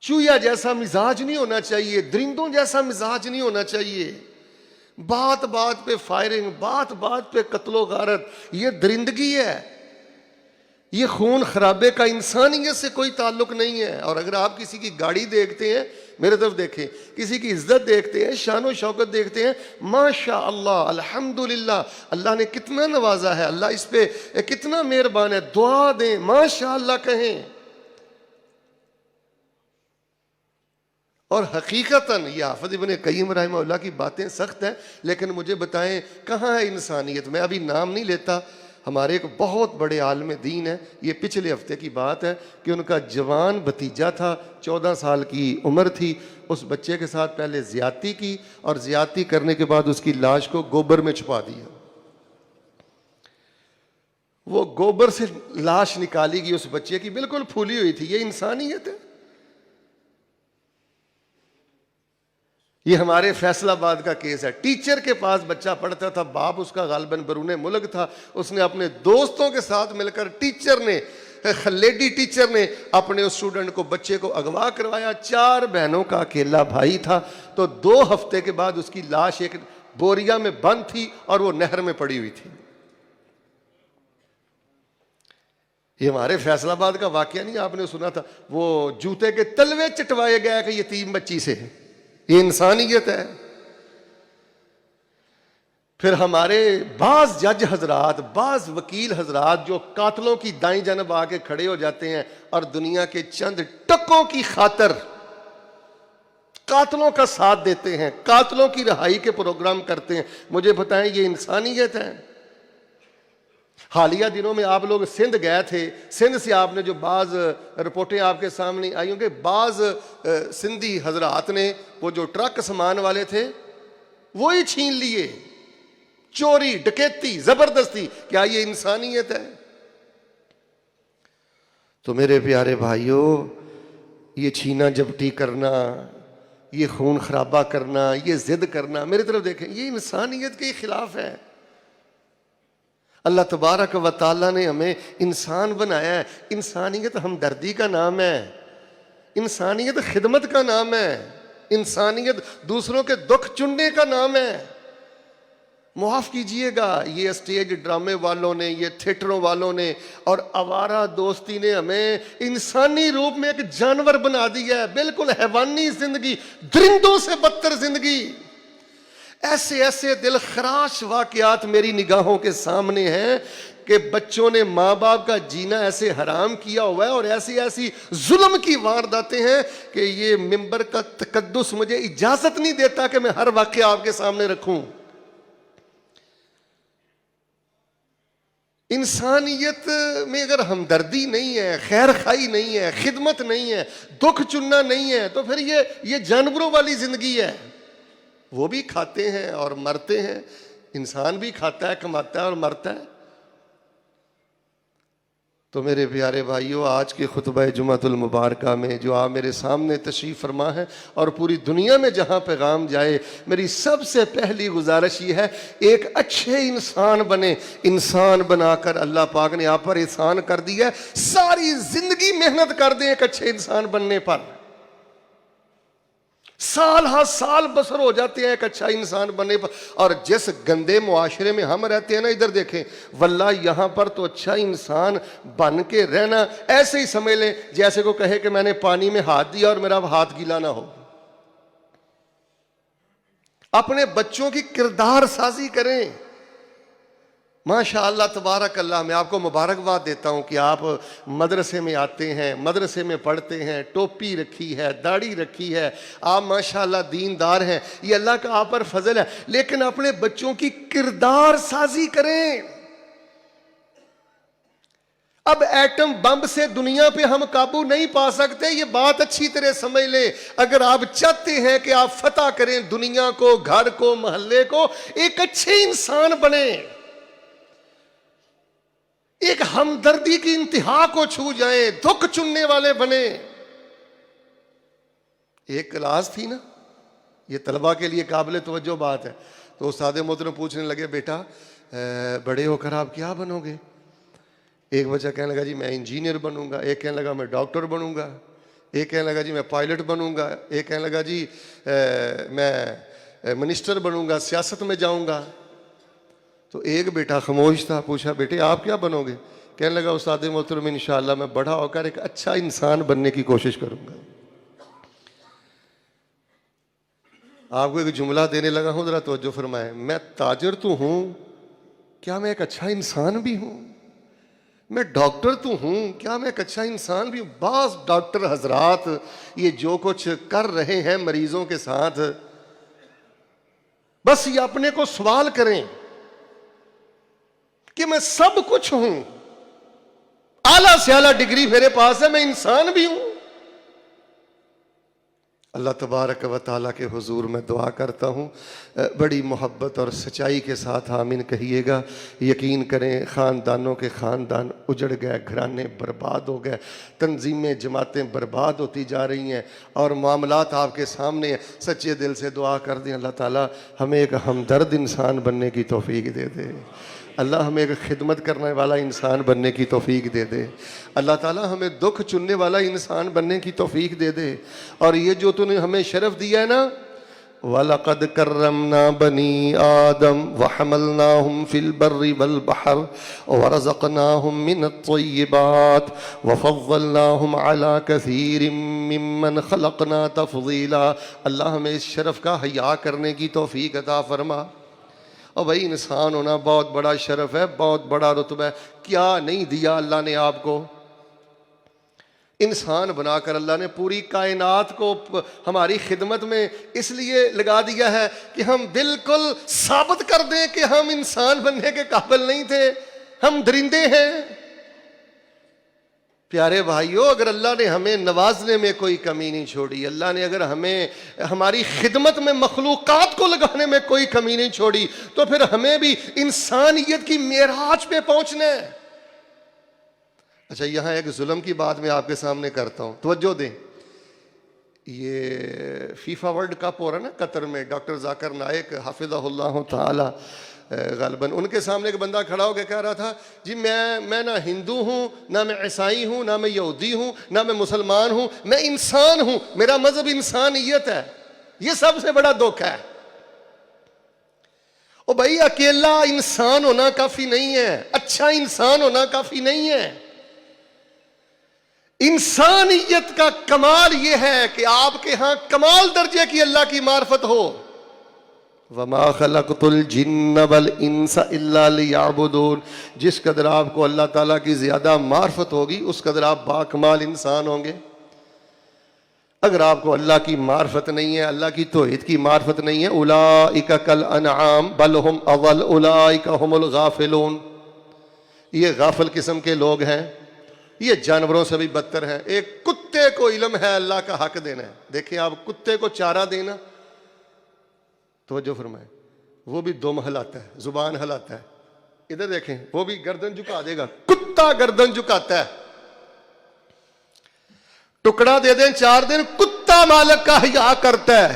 Speaker 1: चूया जैसा मिजाज नहीं होना चाहिए, दरिंदों जैसा मिजाज नहीं होना चाहिए। बात बात पे फायरिंग, बात बात पे कत्लो गारत, ये दरिंदगी है, ये खून खराबे का इंसानियत से कोई ताल्लुक नहीं है। और अगर आप किसी की गाड़ी देखते हैं, मेरे तरफ देखें, किसी की इज्जत देखते हैं, शान शौकत देखते हैं, माशा अल्लाह, अल्हम्दुलिल्लाह, अल्लाह ने कितना नवाजा है, अल्लाह इस पे कितना मेहरबान है, दुआ दें, माशा अल्लाह कहें। और हकीकतन ये हाफिज इब्न कय्यम रहमतुल्लाह की बातें सख्त हैं, लेकिन मुझे बताएं कहाँ है इंसानियत? मैं अभी नाम नहीं लेता, हमारे एक बहुत बड़े आलिम दीन है, ये पिछले हफ्ते की बात है कि उनका जवान भतीजा था, 14 साल की उम्र थी। उस बच्चे के साथ पहले ज़्यादती की और ज़्यादती करने के बाद उसकी लाश को गोबर में छुपा दिया। वो गोबर से लाश निकाली गई उस बच्चे की, बिल्कुल फूली हुई थी। ये इंसानियत है? ये हमारे फैसलाबाद का केस है। टीचर के पास बच्चा पढ़ता था, बाप उसका गालबन बरूने मुल्क था, उसने अपने दोस्तों के साथ मिलकर लेडी टीचर ने अपने उस स्टूडेंट को, बच्चे को अगवा करवाया। 4 बहनों का अकेला भाई था। तो 2 हफ्ते के बाद उसकी लाश एक बोरिया में बंद थी और वो नहर में पड़ी हुई थी। ये हमारे फैसलाबाद का वाकया नहीं आपने सुना था? वो जूते के तलवे चटवाए गया कि यतीम बच्ची से, ये इंसानियत है? फिर हमारे बाज जज हजरात, बाज वकील हजरात जो कातलों की दाईं जानब आके खड़े हो जाते हैं और दुनिया के चंद टकों की खातर कातलों का साथ देते हैं, कातलों की रिहाई के प्रोग्राम करते हैं, मुझे बताएं ये इंसानियत है? हालिया दिनों में आप लोग सिंध गए थे, सिंध से आपने जो बाज़ रिपोर्टें आपके सामने आई होंगे, बाज़ सिंधी हजरात ने वो जो ट्रक सामान वाले थे वो ही छीन लिए। चोरी, डकैती, जबरदस्ती, क्या ये इंसानियत है? तो मेरे प्यारे भाइयों, ये छीना झपटी करना, ये खून खराबा करना, ये जिद करना, मेरी तरफ देखें, ये इंसानियत के खिलाफ है। अल्लाह तबारक व तआला ने हमें इंसान बनाया है। इंसानियत हमदर्दी का नाम है, इंसानियत खिदमत का नाम है, इंसानियत दूसरों के दुख चुनने का नाम है। माफ़ कीजिएगा, ये स्टेज ड्रामे वालों ने, ये थिएटरों वालों ने और आवारा दोस्ती ने हमें इंसानी रूप में एक जानवर बना दिया है, बिल्कुल हैवानी जिंदगी, दरिंदों से बदतर जिंदगी। ऐसे ऐसे दिल खराश वाकयात मेरी निगाहों के सामने हैं कि बच्चों ने माँ बाप का जीना ऐसे हराम किया हुआ है और ऐसी ऐसी जुल्म की वारदातें हैं कि ये मिंबर का तकद्दुस मुझे इजाजत नहीं देता कि मैं हर वाकया आपके सामने रखूं। इंसानियत में अगर हमदर्दी नहीं है, खैर खाई नहीं है, खिदमत नहीं है, दुख चुनना नहीं है, तो फिर ये जानवरों वाली जिंदगी है। वो भी खाते हैं और मरते हैं, इंसान भी खाता है, कमाता है और मरता है। तो मेरे प्यारे भाइयों, आज के खुतबा जुमातुल मुबारका में जो आप मेरे सामने तशरीफ़ फरमा है और पूरी दुनिया में जहाँ पैगाम जाए, मेरी सबसे पहली गुजारिश ये है, एक अच्छे इंसान बने। इंसान बनाकर अल्लाह पाक ने आप पर एहसान कर दिया है, सारी जिंदगी मेहनत कर दें एक अच्छे इंसान बनने पर। साल हर साल बसर हो जाते हैं एक अच्छा इंसान बनने पर। और जिस गंदे मुआशरे में हम रहते हैं ना, इधर देखें, वल्लाह यहाँ पर तो अच्छा इंसान बन के रहना ऐसे ही समझ लें जैसे को कहे कि मैंने पानी में हाथ दिया और मेरा हाथ गीला ना हो। अपने बच्चों की किरदार साजी करें। माशाअल्लाह तबारक अल्लाह, मैं आपको मुबारकबाद देता हूँ कि आप मदरसे में आते हैं, मदरसे में पढ़ते हैं, टोपी रखी है, दाढ़ी रखी है, आप माशाअल्लाह दीनदार हैं, ये अल्लाह का आप पर फजल है। लेकिन अपने बच्चों की किरदार साजी करें। अब एटम बम से दुनिया पे हम काबू नहीं पा सकते, ये बात अच्छी तरह समझ लें। अगर आप चाहते हैं कि आप फतह करें दुनिया को, घर को, मोहल्ले को, एक अच्छे इंसान बने, एक हमदर्दी की इंतहा को छू जाएं, दुख चुनने वाले बने। एक क्लास थी ना, ये तलबा के लिए काबिल तवज्जो बात है। तो उस्ताद मोहतरम पूछने लगे, बेटा बड़े होकर आप क्या बनोगे? एक बच्चा कहने लगा, जी मैं इंजीनियर बनूंगा। एक कहने लगा, मैं डॉक्टर बनूंगा। एक कहने लगा, जी मैं पायलट बनूंगा। एक कहने लगा, जी मैं मिनिस्टर बनूंगा, सियासत में जाऊंगा। तो एक बेटा खामोश था, पूछा, बेटे आप क्या बनोगे? कहने लगा, उस्ताद मोहतरम इंशाअल्लाह मैं बड़ा होकर एक अच्छा इंसान बनने की कोशिश करूंगा। आपको एक जुमला देने लगा हूं, जरा तवज्जो फरमाएं। मैं ताजर तो हूं, क्या मैं एक अच्छा इंसान भी हूं? मैं डॉक्टर तो हूं, क्या मैं एक अच्छा इंसान भी हूं? बास डॉक्टर हजरात ये जो कुछ कर रहे हैं मरीजों के साथ, बस ये अपने को सवाल करें कि मैं सब कुछ हूं, आला से आला डिग्री मेरे पास है, मैं इंसान भी हूं। अल्लाह तबारक व तआला के हुजूर में दुआ करता हूँ, बड़ी मोहब्बत और सच्चाई के साथ आमीन कहिएगा। यकीन करें, ख़ानदानों के ख़ानदान उजड़ गए, घराने बर्बाद हो गए, तंजीमें जमातें बर्बाद होती जा रही हैं और मामलात आपके सामने हैं। सच्चे दिल से दुआ कर दें, अल्लाह ताला हमें एक हमदर्द इंसान बनने की तौफीक दे दे। अल्लाह हमें एक खिदमत करने वाला इंसान बनने की तौफीक दे दे। अल्लाह ताला हमें दुख चुनने वाला इंसान बनने की तौफीक दे दे। और ये जो तूने हमें शरफ दिया है ना, वलक़द कर्रमना बनी आदम वहमलनाहुम फिल बर्रि वल बहर वरज़क़नाहुम मिनत-तय्यिबात वफ़व्वलनाहुम अला कसीरिम मिम्मन ख़लक़ना तफ़ज़ीला। अल्लाह हमें इस शरफ का हया करने की तौफीक अता फरमा। और भाई, इंसान होना बहुत बड़ा शरफ है, बहुत बड़ा रुतबा है। क्या नहीं दिया अल्लाह ने आपको? इंसान बनाकर अल्लाह ने पूरी कायनात को हमारी खिदमत में इसलिए लगा दिया है कि हम बिल्कुल साबित कर दें कि हम इंसान बनने के काबिल नहीं थे, हम दरिंदे हैं। प्यारे भाइयों, अगर अल्लाह ने हमें नवाजने में कोई कमी नहीं छोड़ी, अल्लाह ने अगर हमें हमारी खिदमत में मखलूकात को लगाने में कोई कमी नहीं छोड़ी, तो फिर हमें भी इंसानियत की मेराज पे पहुंचना है। अच्छा, यहाँ एक जुल्म की बात मैं आपके सामने करता हूँ, तवज्जो दें। ये फीफा वर्ल्ड कप हो रहा है ना कतर में, डॉक्टर जाकिर नाइक हाफिज़हुल्लाह ताला ग़ालिबन, उनके सामने एक बंदा खड़ा होकर कह रहा था, जी मैं ना हिंदू हूँ, ना मैं ईसाई हूँ, ना मैं यहूदी हूँ, ना मैं मुसलमान हूँ, मैं इंसान हूँ, मेरा मजहब इंसानियत है। ये सबसे बड़ा धोखा है। ओ भाई, अकेला इंसान होना काफी नहीं है, अच्छा इंसान होना काफी नहीं है। इंसानियत का कमाल यह है कि आपके यहां कमाल दर्जे की अल्लाह की मार्फत हो। वमा खलक़तुल जिन्न वल इंसा इल्ला लियअबुदून। जिस कदर आपको अल्लाह ताला की ज्यादा मार्फत होगी उस कदर आप बाकमाल इंसान होंगे। अगर आपको अल्लाह की मार्फत नहीं है, अल्लाह की तौहीद की मार्फत नहीं है, उलाइका कल अनआम बल हुम अज़ल उलाइका हुमुल गाफिलून, ये गाफिल किस्म के लोग हैं, ये जानवरों से भी बदतर हैं। एक कुत्ते को इल्म है अल्लाह का हक देना है। देखिए, आप कुत्ते को चारा देना, तवज्जो फरमाएं, वो भी दुम हिलाता है, जुबान हिलाता है। इधर देखें, वो भी गर्दन झुका देगा, कुत्ता गर्दन झुकाता है। टुकड़ा दे दें 4 दिन, कुत्ता मालिक का हिया करता है।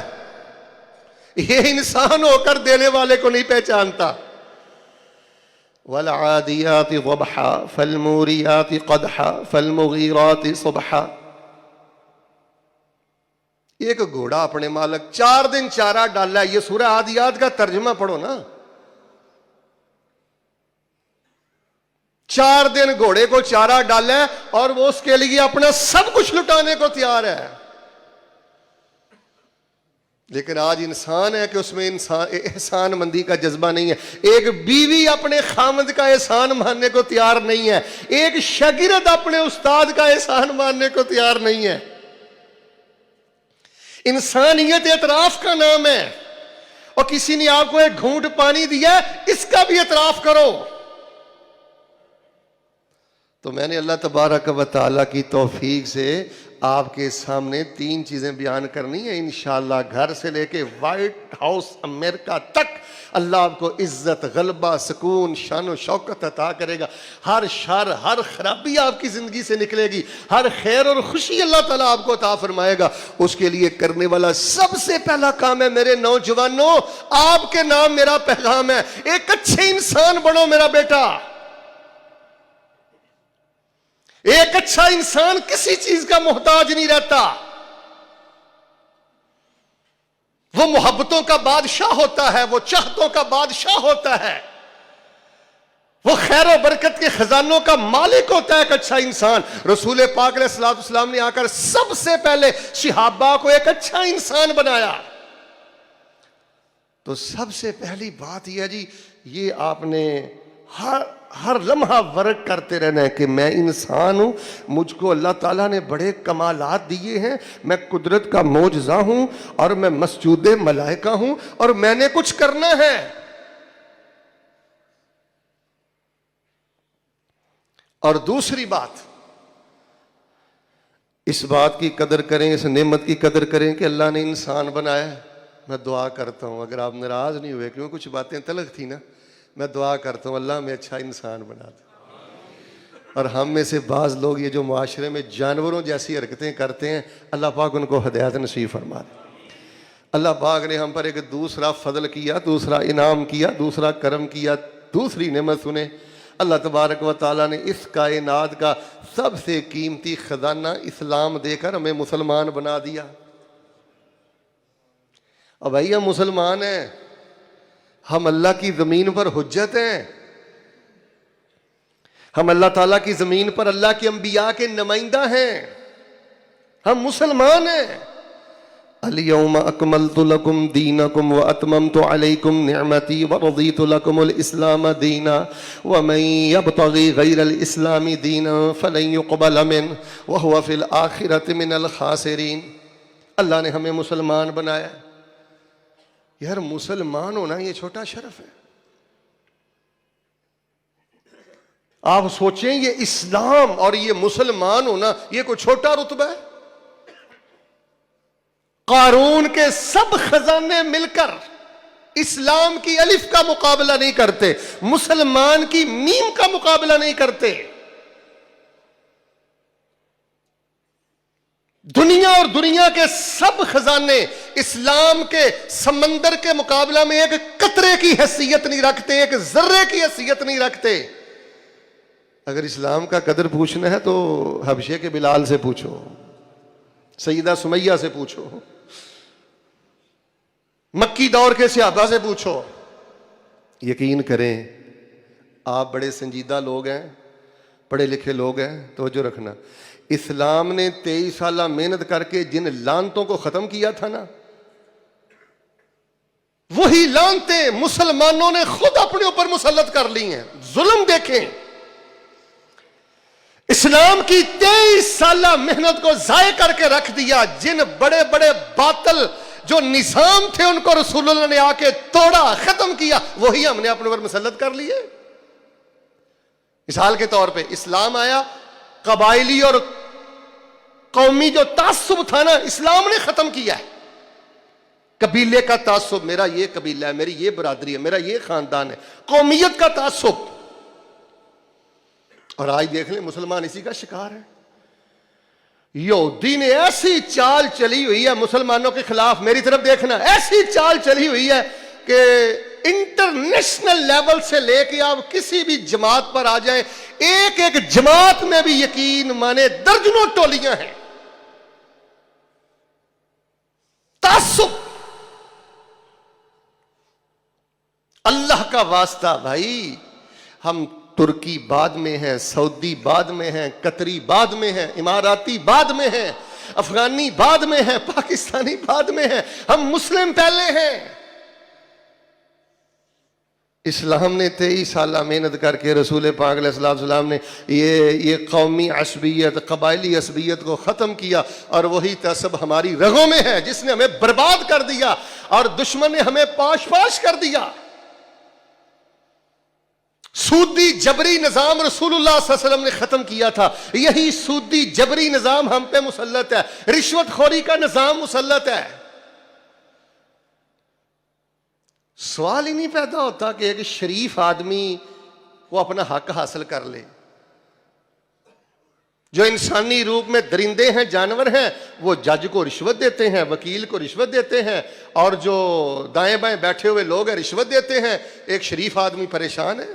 Speaker 1: ये इंसान होकर देने वाले को नहीं पहचानता। वल आदियाति ज़बहा फलमूरियाति क़दहा फलमुगीराति सुबहा। एक घोड़ा अपने मालिक 4 दिन चारा डाला है। ये सूरह आदियात का तर्जुमा पढ़ो ना। 4 दिन घोड़े को चारा डाला है और वो उसके लिए अपना सब कुछ लुटाने को तैयार है। लेकिन आज इंसान है कि उसमें एहसान मंदी का जज्बा नहीं है। एक बीवी अपने खामद का एहसान मानने को तैयार नहीं है। एक शागिर्द अपने उस्ताद का एहसान मानने को तैयार नहीं है। इंसानियत एतराफ का नाम है। और किसी ने आपको एक घूंट पानी दिया, इसका भी एतराफ करो। तो मैंने अल्लाह तबारक व तआला की तौफीक से आपके सामने 3 चीजें बयान करनी है। इंशाअल्लाह घर से लेके व्हाइट हाउस अमेरिका तक अल्लाह आपको इज्जत, गलबा, सुकून, शान और शौकत अता करेगा। हर शर, हर खराबी आपकी जिंदगी से निकलेगी। हर खैर और खुशी अल्लाह ताला आपको अता फरमाएगा। उसके लिए करने वाला सबसे पहला काम है, मेरे नौजवानों, आपके नाम मेरा पैगाम है, एक अच्छे इंसान बनो मेरा बेटा। एक अच्छा इंसान किसी चीज का मोहताज नहीं रहता। वो मोहब्बतों का बादशाह होता है, वो चाहतों का बादशाह होता है, वो खैर और बरकत के खजानों का मालिक होता है एक अच्छा इंसान। रसूल पाक अलैहिस्सलाम ने आकर सबसे पहले सहाबा को एक अच्छा इंसान बनाया। तो सबसे पहली बात यह है जी, ये आपने हर लम्हा वर्क करते रहना है कि मैं इंसान हूं, मुझको अल्लाह ताला ने बड़े कमालात दिए हैं, मैं कुदरत का मौजज़ा हूं और मैं मसजूद मलाइका हूं और मैंने कुछ करना है। और दूसरी बात, इस बात की कदर करें, इस नेमत की कदर करें कि अल्लाह ने इंसान बनाया है। मैं दुआ करता हूं, अगर आप नाराज नहीं हुए, क्यों कुछ बातें तलख थी ना, मैं दुआ करता हूँ अल्लाह में अच्छा इंसान बना दे। और हम में से बाज़ लोग ये जो मुआशरे में जानवरों जैसी हरकतें करते हैं, अल्लाह पाक उनको हिदायत नसीब फरमा दे। अल्लाह पाक ने हम पर एक दूसरा फजल किया, दूसरा इनाम किया, दूसरा करम किया, दूसरी नेमत सुने। अल्लाह तबारक व तआला ने इस कायनात का सबसे कीमती खजाना इस्लाम देकर हमें मुसलमान बना दिया। अब भाई हम मुसलमान हैं, हम अल्लाह की ज़मीन पर हुज्जत हैं, हम अल्लाह ताला की ज़मीन पर अल्लाह के अंबिया के नुमाइंदा हैं, हम मुसलमान हैं। अल-यौम अकमलतु लकुम दीनकुम व अतममतु अलैकुम निअमती व रज़ीतु लकुमुल इस्लाम दीना व मन यब्तगी गैरल इस्लामी दीना फलन युक़बल मिन्हु व हुवा फ़िल आखिरति मिनल खासिरीन। अल्लाह ने हमें मुसलमान बनाया। यार, मुसलमान होना ये छोटा शरफ है। आप सोचें, ये इस्लाम और ये मुसलमान होना ये कोई छोटा रुतबा है? कारून के सब खजाने मिलकर इस्लाम की अलिफ का मुकाबला नहीं करते, मुसलमान की मीम का मुकाबला नहीं करते। दुनिया और दुनिया के सब खजाने इस्लाम के समंदर के मुकाबला में एक कतरे की हैसियत नहीं रखते, एक जर्रे की हैसियत नहीं रखते। अगर इस्लाम का कदर पूछना है तो हबशे के बिलाल से पूछो, सईदा सुमैया से पूछो, मक्की दौर के सहाबा से पूछो। यकीन करें, आप बड़े संजीदा लोग हैं, पढ़े लिखे लोग हैं, तवज्जो रखना। इस्लाम ने 23 साल मेहनत करके जिन लानतों को खत्म किया था ना, वही लानतें मुसलमानों ने खुद अपने ऊपर मुसल्लत कर ली हैं। जुल्म देखें, इस्लाम की 23 साल मेहनत को जाये करके रख दिया। जिन बड़े बड़े बातल जो निजाम थे उनको रसूलुल्लाह ने आके तोड़ा, खत्म किया, वही हमने अपने ऊपर मुसल्लत कर लिए। मिसाल के तौर पे इस्लाम आया, कबाइली और कौमी जो तासुब था ना, इस्लाम ने खत्म किया है। कबीले का तासुब, मेरा ये कबीला है, मेरी ये बरादरी है, मेरा ये खानदान है, कौमियत का तासुब। और आज देख लें, मुसलमान इसी का शिकार है। यहूदी ने ऐसी चाल चली हुई है मुसलमानों के खिलाफ, मेरी तरफ देखना, ऐसी चाल चली हुई है कि इंटरनेशनल लेवल से लेके आप किसी भी जमात पर आ जाएं, एक एक जमात में भी यकीन माने दर्जनों टोलियां हैं। तासुब, अल्लाह का वास्ता भाई, हम तुर्की बाद में है, सऊदी बाद में है, कतरी बाद में है, इमाराती बाद में है, अफगानी बाद में है, पाकिस्तानी बाद में है, हम मुस्लिम पहले हैं। इस्लाम ने 23 साल मेहनत करके रसूल पाक अलैहिस्सलाम ने ये कौमी असबियत, कबायली असबियत को ख़त्म किया। और वही तसब हमारी रगों में है जिसने हमें बर्बाद कर दिया और दुश्मन ने हमें पाश पाश कर दिया। सूदी जबरी निजाम रसूलुल्लाह सल्लल्लाहु अलैहि वसल्लम ने खत्म किया था, यही सूदी जबरी निजाम हम पे मुसल्लत है। रिश्वतखोरी का निजाम मुसल्लत है। सवाल ही नहीं पैदा होता कि एक शरीफ आदमी वो अपना हक हासिल कर ले। जो इंसानी रूप में दरिंदे हैं, जानवर हैं, वो जज को रिश्वत देते हैं, वकील को रिश्वत देते हैं, और जो दाएं बाएं बैठे हुए लोग हैं रिश्वत देते हैं। एक शरीफ आदमी परेशान है।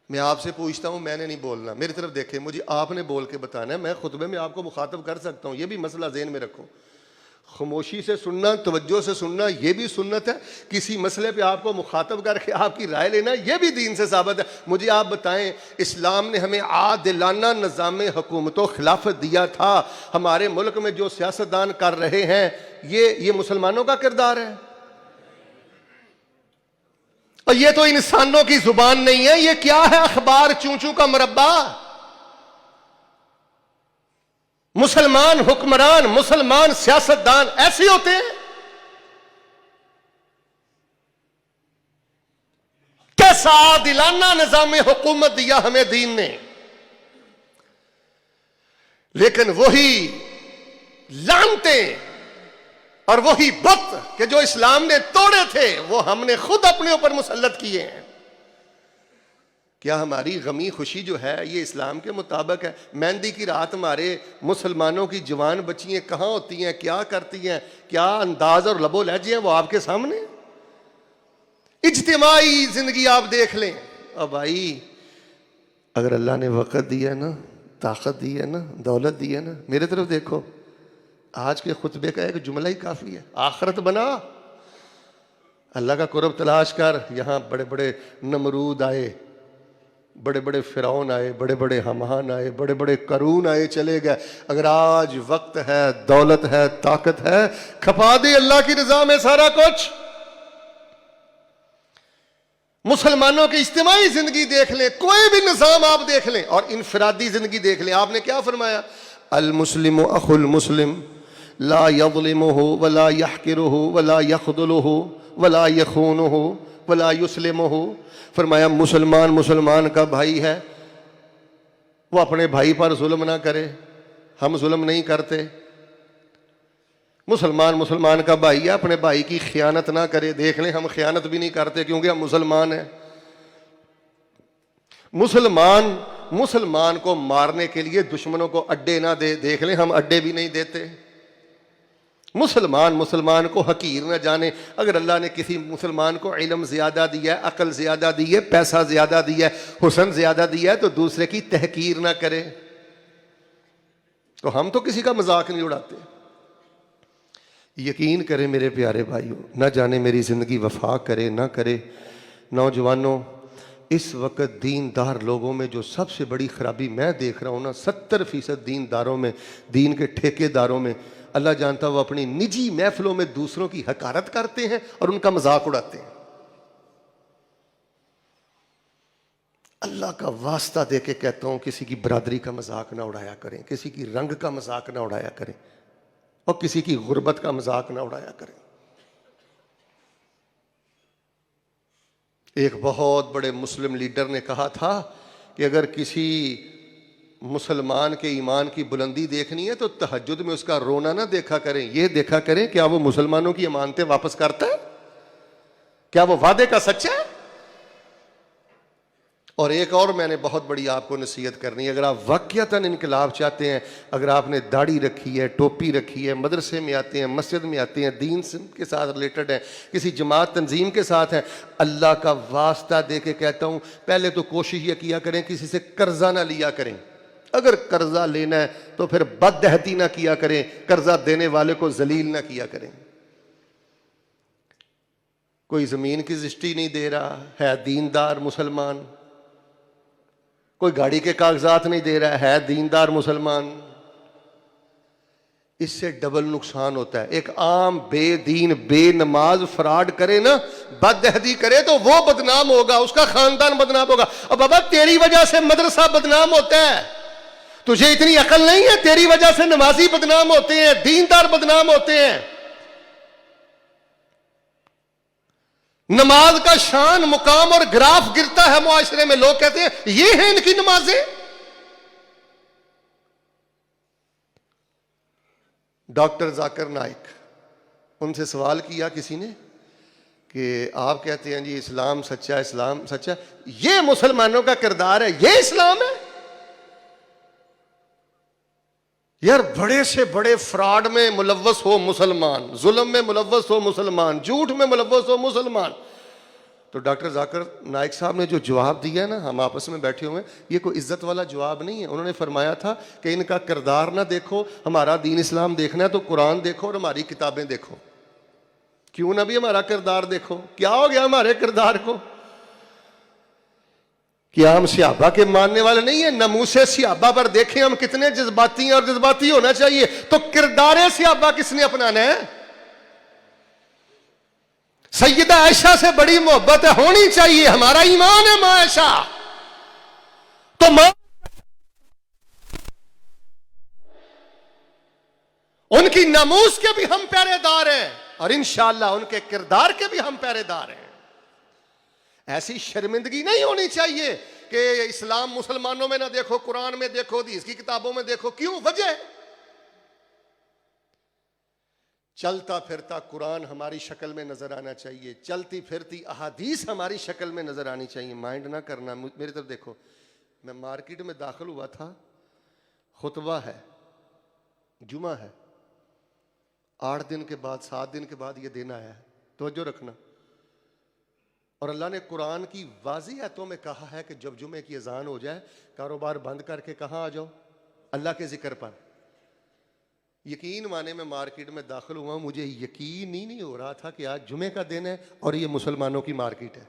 Speaker 1: मैं आपसे पूछता हूं, मैंने नहीं बोलना, मेरी तरफ देखें, मुझे आपने बोल के बताना है। मैं खुतबे में आपको मुखातब कर सकता हूं, यह भी मसला ज़हन में रखो। खामोशी से सुनना, तवज्जो से सुनना, यह भी सुन्नत है। किसी मसले पे आपको मुखातब करके आपकी राय लेना, यह भी दीन से साबित है। मुझे आप बताएं, इस्लाम ने हमें आदिलाना निज़ाम हुकूमतों खिलाफत दिया था। हमारे मुल्क में जो सियासतदान कर रहे हैं, ये मुसलमानों का किरदार है। और ये तो इंसानों की जुबान नहीं है, ये क्या है? अखबार चूचू का मुरब्बा। मुसलमान हुक्मरान, मुसलमान सियासतदान ऐसे होते हैं? कैसा आदिलाना निजाम हुकूमत दिया हमें दीन ने। लेकिन वही लानते और वही बुत कि जो इस्लाम ने तोड़े थे, वो हमने खुद अपने ऊपर मुसल्लत किए हैं। क्या हमारी गमी खुशी जो है ये इस्लाम के मुताबिक है? मेहंदी की रात हमारे मुसलमानों की जवान बच्चियां कहाँ होती हैं, क्या करती हैं, क्या अंदाज और लबो लहजे हैं, वो आपके सामने। इज्तिमाई जिंदगी आप देख लें। अब भाई, अगर अल्लाह ने वक़्त दिया ना, ताकत दी है ना, दौलत दी है ना, मेरे तरफ देखो, आज के खुतबे का एक जुमला ही काफ़ी है। आखरत बना, अल्लाह का कुर्ब तलाश कर। यहाँ बड़े बड़े नमरूद आए, बड़े बड़े फिरौन आए, बड़े बड़े हमान आए, बड़े बड़े करून आए, चले गए। अगर आज वक्त है, दौलत है, ताकत है, खपा दे, अल्लाह की रज़ा में सारा कुछ। मुसलमानों की इज्तिमाई जिंदगी देख लें, कोई भी निज़ाम आप देख लें, और इनफरादी जिंदगी देख लें। आपने क्या फरमाया? अल मुस्लिम अखुल मुस्लिम ला यज़लिमुहु वला यहकिरुहु वला यख़दुलुहु वला यख़ूनुहु वला युस्लिमुहु। फरमाया मुसलमान मुसलमान का भाई है, वो अपने भाई पर जुल्म ना करे। हम जुल्म नहीं करते। मुसलमान मुसलमान का भाई है, अपने भाई की खयानत ना करे। देख लें, हम खयानत भी नहीं करते क्योंकि हम मुसलमान हैं। मुसलमान मुसलमान को मारने के लिए दुश्मनों को अड्डे ना दे। देख लें, हम अड्डे भी नहीं देते। मुसलमान को हकीर न जाने। अगर अल्लाह ने किसी मुसलमान को इल्म ज़्यादा दिया है, अकल ज़्यादा दी है, पैसा ज़्यादा दिया है, हुस्न ज़्यादा दिया है, तो दूसरे की तहकीर ना करे। तो हम तो किसी का मजाक नहीं उड़ाते। यकीन करें मेरे प्यारे भाइयों, न जाने मेरी ज़िंदगी वफा करे ना करे। नौजवानों, इस वक्त दीनदार लोगों में जो सबसे बड़ी खराबी मैं देख रहा हूँ ना, 70% दीनदारों में, दीन के ठेकेदारों में, अल्लाह जानता वो अपनी निजी महफिलों में दूसरों की हकारत करते हैं और उनका मजाक उड़ाते हैं। अल्लाह का वास्ता दे के कहता हूं, किसी की बरादरी का मजाक ना उड़ाया करें, किसी की रंग का मजाक ना उड़ाया करें, और किसी की गुर्बत का मजाक ना उड़ाया करें। एक बहुत बड़े मुस्लिम लीडर ने कहा था कि अगर किसी मुसलमान के ईमान की बुलंदी देखनी है तो तहज्जुद में उसका रोना ना देखा करें, ये देखा करें क्या वो मुसलमानों की अमानतें वापस करता है, क्या वो वादे का सच्चा है। और एक और मैंने बहुत बड़ी आपको नसीहत करनी है, अगर आप वाकईतन इनकलाब चाहते हैं, अगर आपने दाढ़ी रखी है, टोपी रखी है, मदरसे में आते हैं, मस्जिद में आते हैं, दीन के साथ रिलेटेड है, किसी जमात तंजीम के साथ है, अल्लाह का वास्ता दे के कहता हूं, पहले तो कोशिश ये किया करें किसी से कर्जा ना लिया करें। अगर कर्जा लेना है तो फिर बदअहदी ना किया करें, कर्जा देने वाले को जलील ना किया करें। कोई जमीन की रजिस्ट्री नहीं दे रहा है, दीनदार मुसलमान। कोई गाड़ी के कागजात नहीं दे रहा है, दीनदार मुसलमान। इससे डबल नुकसान होता है। एक आम बेदीन बेनमाज फ्रॉड करे ना, बदअहदी करे, तो वो बदनाम होगा, उसका खानदान बदनाम होगा। और बाबा तेरी वजह से मदरसा बदनाम होता है, तुझे इतनी अकल नहीं है, तेरी वजह से नमाजी बदनाम होते हैं, दीनदार बदनाम होते हैं। नमाज का शान मुकाम और ग्राफ गिरता है मुआशरे में, लोग कहते हैं ये है इनकी नमाजें। डॉक्टर जाकिर नाइक, उनसे सवाल किया किसी ने कि आप कहते हैं जी इस्लाम सच्चा, इस्लाम सच्चा, ये मुसलमानों का किरदार है, ये इस्लाम है। यार बड़े से बड़े फ्रॉड में मुलव्वस हो मुसलमान, जुल्म में मुलव्वस हो मुसलमान, झूठ में मुलव्वस हो मुसलमान। तो डॉक्टर जाकिर नाइक साहब ने जो जवाब दिया ना, हम आपस में बैठे हुए हैं, ये कोई इज्जत वाला जवाब नहीं है। उन्होंने फरमाया था कि इनका किरदार ना देखो, हमारा दीन इस्लाम देखना है तो कुरान देखो और हमारी किताबें देखो। क्यों ना भी हमारा किरदार देखो, क्या हो गया हमारे किरदार को? कि हम सिहाबा के मानने वाले नहीं है, नमूसे सिहाबा पर देखें हम कितने जज्बाती हैं, और जज्बाती होना चाहिए। तो किरदार सिहाबा किसने अपनाना है? सैयदा आयशा से बड़ी मोहब्बत है, होनी चाहिए, हमारा ईमान है मां आयशा। तो मां उनकी नमूस के भी हम पहरेदार हैं और इंशाअल्लाह उनके किरदार के भी हम पहरेदार हैं। ऐसी शर्मिंदगी नहीं होनी चाहिए कि इस्लाम मुसलमानों में ना देखो, कुरान में देखो, हदीस की किताबों में देखो। क्यों? वजह चलता फिरता कुरान हमारी शक्ल में नजर आना चाहिए, चलती फिरती अहादीस हमारी शक्ल में नजर आनी चाहिए। माइंड ना करना, मेरी तरफ देखो। मैं मार्केट में दाखिल हुआ था, खुतबा है, जुमा है, 8 दिन के बाद 7 दिन के बाद ये दिन आया है, तवज्जो रखना। और अल्लाह ने कुरान की वाज़ी आयतों में कहा है कि जब जुमे की अजान हो जाए, कारोबार बंद करके कहाँ आ जाओ? अल्लाह के जिक्र पर। यकीन माने मैं मार्केट में दाखिल हुआ, मुझे यकीन ही नहीं हो रहा था कि आज जुमे का दिन है और ये मुसलमानों की मार्केट है।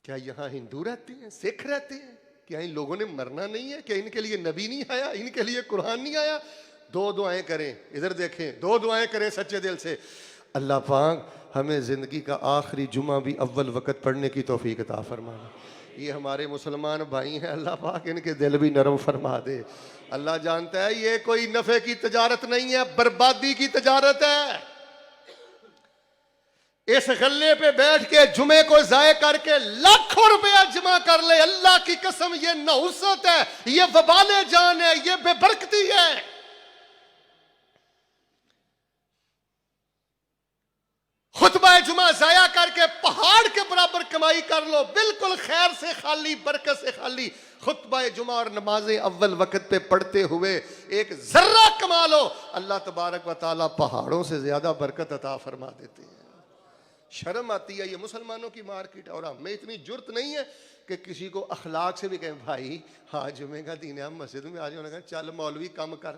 Speaker 1: क्या यहाँ हिंदू रहते हैं, सिख रहते हैं? क्या इन लोगों ने मरना नहीं है? क्या इनके लिए नबी नहीं आया, इनके लिए कुरान नहीं आया? 2 दुआएं करें, इधर देखें, 2 दुआएं करें सच्चे दिल से। अल्लाह पाक हमें ज़िंदगी का आखिरी जुमा भी अव्वल वक़्त पढ़ने की तौफीक अता फरमाए। ये हमारे मुसलमान भाई हैं, अल्लाह पाक इनके दिल भी नरम फरमा दे। अल्लाह जानता है ये कोई नफ़े की तजारत नहीं है, बर्बादी की तजारत है। इस गल्ले पे बैठ के जुमे को ज़ाय करके लाखों रुपया जमा कर ले, अल्लाह की कसम ये नहुसत है, ये वबाले जान है, ये बेबरकती है। खुतबा जुमा जाया करके पहाड़ के बराबर कमाई कर लो, बिल्कुल खैर से खाली, बरकत से खाली। खुतबा जुमा और नमाजें अव्वल वक्त पे पढ़ते हुए एक जर्रा कमा लो, अल्लाह तबारक व तआला पहाड़ों से ज्यादा बरकत अता फरमा देते हैं। शर्म आती है, ये मुसलमानों की मार्केट है। और हमें इतनी जुर्त नहीं है कि किसी को अखलाक से भी कहें भाई हाँ जुमे का दिन है, मस्जिद में आ जाओ, कहें चल मौलवी कम कर,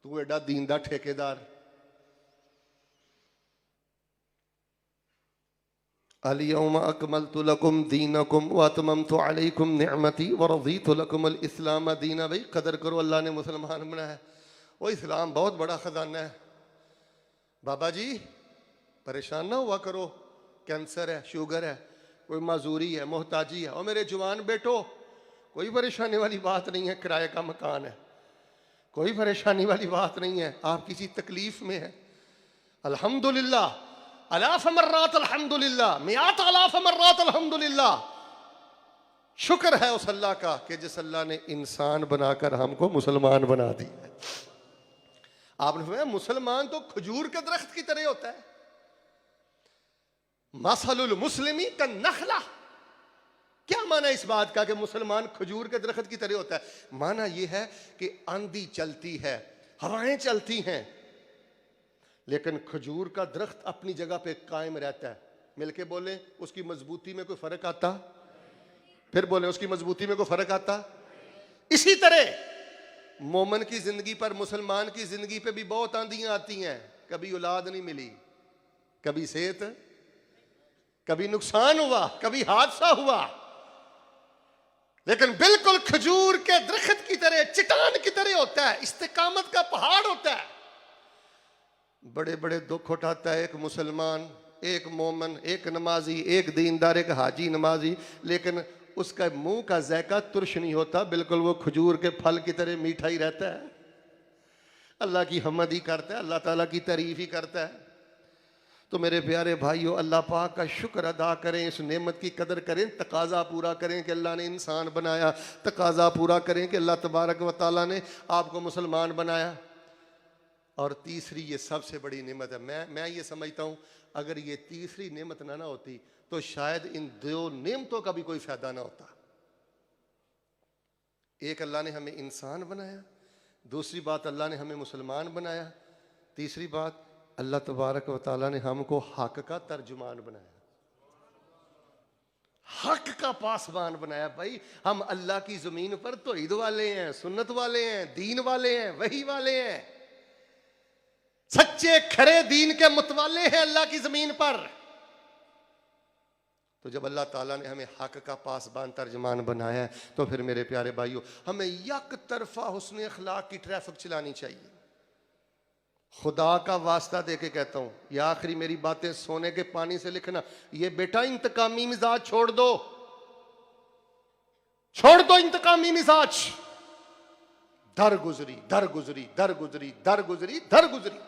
Speaker 1: तू एडा दीन दा ठेकेदार। अल-यौम अकमलतु लकुम दीनकुम व अतममतु अलैकुम निअमती व रज़ीतु लकुमुल इस्लाम दीना। भाई कदर करो, अल्लाह ने मुसलमान बनाया। वो इस्लाम बहुत बड़ा खजाना है। बाबा जी परेशान ना हुआ करो, कैंसर है, शुगर है, कोई माजूरी है, मोहताजी है। और मेरे जवान बेटो कोई परेशानी वाली बात नहीं है, किराए का मकान है, कोई परेशानी वाली बात नहीं है। आप किसी तकलीफ में है, अल्हम्दुलिल्लाह, अलाफ मर्रात अल्हम्दुलिल्लाह, मियात अलाफ मर्रात अल्हम्दुलिल्लाह। शुक्र है उस अल्लाह का कि जिस अल्लाह ने इंसान बनाकर हमको मुसलमान बना दी है। आपने सुना मुसलमान तो खजूर के दरख्त की तरह होता है। मसलुल मुस्लिमी का नखला, क्या माना इस बात का कि मुसलमान खजूर के दरख्त की तरह होता है? माना यह है कि आंधी चलती है, हवाएं चलती हैं, लेकिन खजूर का दरख्त अपनी जगह पे कायम रहता है। मिलके बोले उसकी मजबूती में कोई फर्क आता? फिर बोले उसकी मजबूती में कोई फर्क आता? इसी तरह मोमन की जिंदगी पर, मुसलमान की जिंदगी पे भी बहुत आंधियां आती हैं। कभी औलाद नहीं मिली, कभी सेहत, कभी नुकसान हुआ, कभी हादसा हुआ, लेकिन बिल्कुल खजूर के दरख्त की तरह, चट्टान की तरह होता है, इस्तिकामत का पहाड़ होता है। बड़े बड़े दुख उठाता है एक मुसलमान, एक मोमन, एक नमाजी, एक दीनदार, एक हाजी नमाजी, लेकिन उसका मुंह का जायका तुर्श नहीं होता, बिल्कुल वो खजूर के फल की तरह मीठा ही रहता है। अल्लाह की हमद ही करता है, अल्लाह ताला की तारीफ ही करता है। तो मेरे प्यारे भाइयों, अल्लाह पाक का शुक्र अदा करें, इस नेमत की कदर करें, तकाजा पूरा करें कि अल्लाह ने इंसान बनाया, तकाजा पूरा करें कि अल्लाह तबारक व तआला ने आपको मुसलमान बनाया। और तीसरी ये सबसे बड़ी नेमत है, मैं ये समझता हूँ अगर ये तीसरी नेमत ना होती तो शायद इन दो नेमतों का भी कोई फायदा ना होता। एक अल्लाह ने हमें इंसान बनाया, दूसरी बात अल्लाह ने हमें मुसलमान बनाया, तीसरी बात अल्लाह तबारक व तआला ने हमको हक का तर्जुमान बनाया, हक का पासबान बनाया। भाई हम अल्लाह की जमीन पर तौहीद वाले हैं, सुन्नत वाले हैं, दीन वाले हैं, वही वाले हैं, सच्चे खरे दीन के मुतवाले हैं अल्लाह की जमीन पर। तो जब अल्लाह ताला ने हमें हक का पासबान तर्जमान बनाया है, तो फिर मेरे प्यारे भाइयों हमें यक तरफा हुस्न अखलाक की ट्रैफिक चलानी चाहिए। खुदा का वास्ता देके कहता हूं, ये आखिरी मेरी बातें सोने के पानी से लिखना, ये बेटा इंतकामी मिजाज छोड़ दो, छोड़ दो इंतकामी मिजाज। दर गुजरी, दर गुजरी, दर गुजरी, दर गुजरी, दर गुजरी।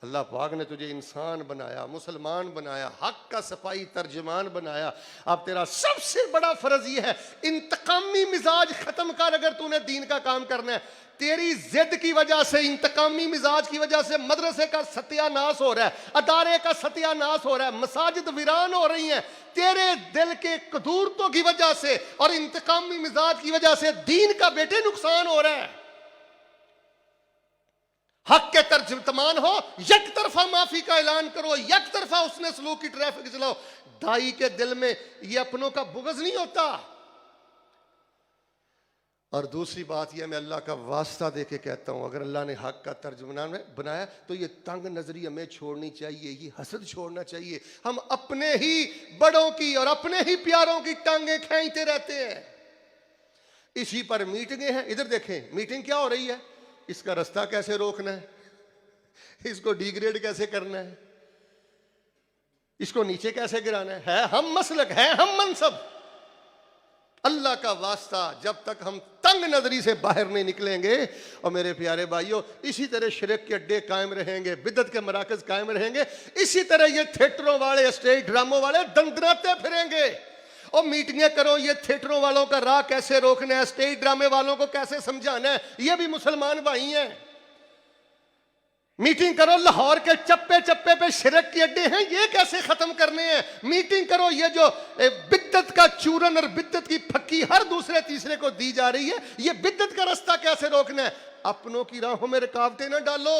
Speaker 1: अल्लाह पाक ने तुझे इंसान बनाया, मुसलमान बनाया, हक का सफाई तर्जमान बनाया। अब तेरा सबसे बड़ा फर्ज यह है, इंतकामी मिजाज खत्म कर। अगर तूने दीन का काम करना है, तेरी जिद की वजह से, इंतकामी मिजाज की वजह से मदरसे का सत्यानाश हो रहा है, अदारे का सत्यानाश हो रहा है, मसाजिद वीरान हो रही हैं, तेरे दिल के कदूरतों की वजह से और इंतकामी मिजाज की वजह से दीन का बेटे नुकसान हो रहा है। हक के तर्जुमान हो, एक तरफा माफी का ऐलान करो, एक तरफा उसने सलूक की ट्रैफिक चलाओ। दाई के दिल में ये अपनों का बुग़्ज़ नहीं होता। और दूसरी बात यह, मैं अल्लाह का वास्ता देके कहता हूं, अगर अल्लाह ने हक का तर्जुमान बनाया तो ये तंग नजरी हमें छोड़नी चाहिए, ये हसद छोड़ना चाहिए। हम अपने ही बड़ों की और अपने ही प्यारों की टांगें खींचते रहते हैं। इसी पर मीटिंगें हैं। इधर देखें, मीटिंग क्या हो रही है, इसका रास्ता कैसे रोकना है, इसको डिग्रेड कैसे करना है, इसको नीचे कैसे गिराना है हम मसलक है, हम मनसब। अल्लाह का वास्ता, जब तक हम तंग नजरी से बाहर नहीं निकलेंगे, और मेरे प्यारे भाइयों इसी तरह शिरक के अड्डे कायम रहेंगे, बिदत के मराकज कायम रहेंगे, इसी तरह ये थिएटरों वाले, स्टेज ड्रामों वाले दंदनाते फिरेंगे। और मीटिंगें करो, ये थिएटरों वालों का राह कैसे रोकना है, स्टेज ड्रामे वालों को कैसे समझाना है, ये भी मुसलमान भाई हैं। मीटिंग करो, लाहौर के चप्पे चप्पे पे शिरक के अड्डे हैं, ये कैसे खत्म करने हैं। मीटिंग करो, ये जो बिद्दत का चूरन और बिद्दत की फक्की हर दूसरे तीसरे को दी जा रही है, ये बिद्दत का रास्ता कैसे रोकना है। अपनों की राहों में रुकावटें ना डालो।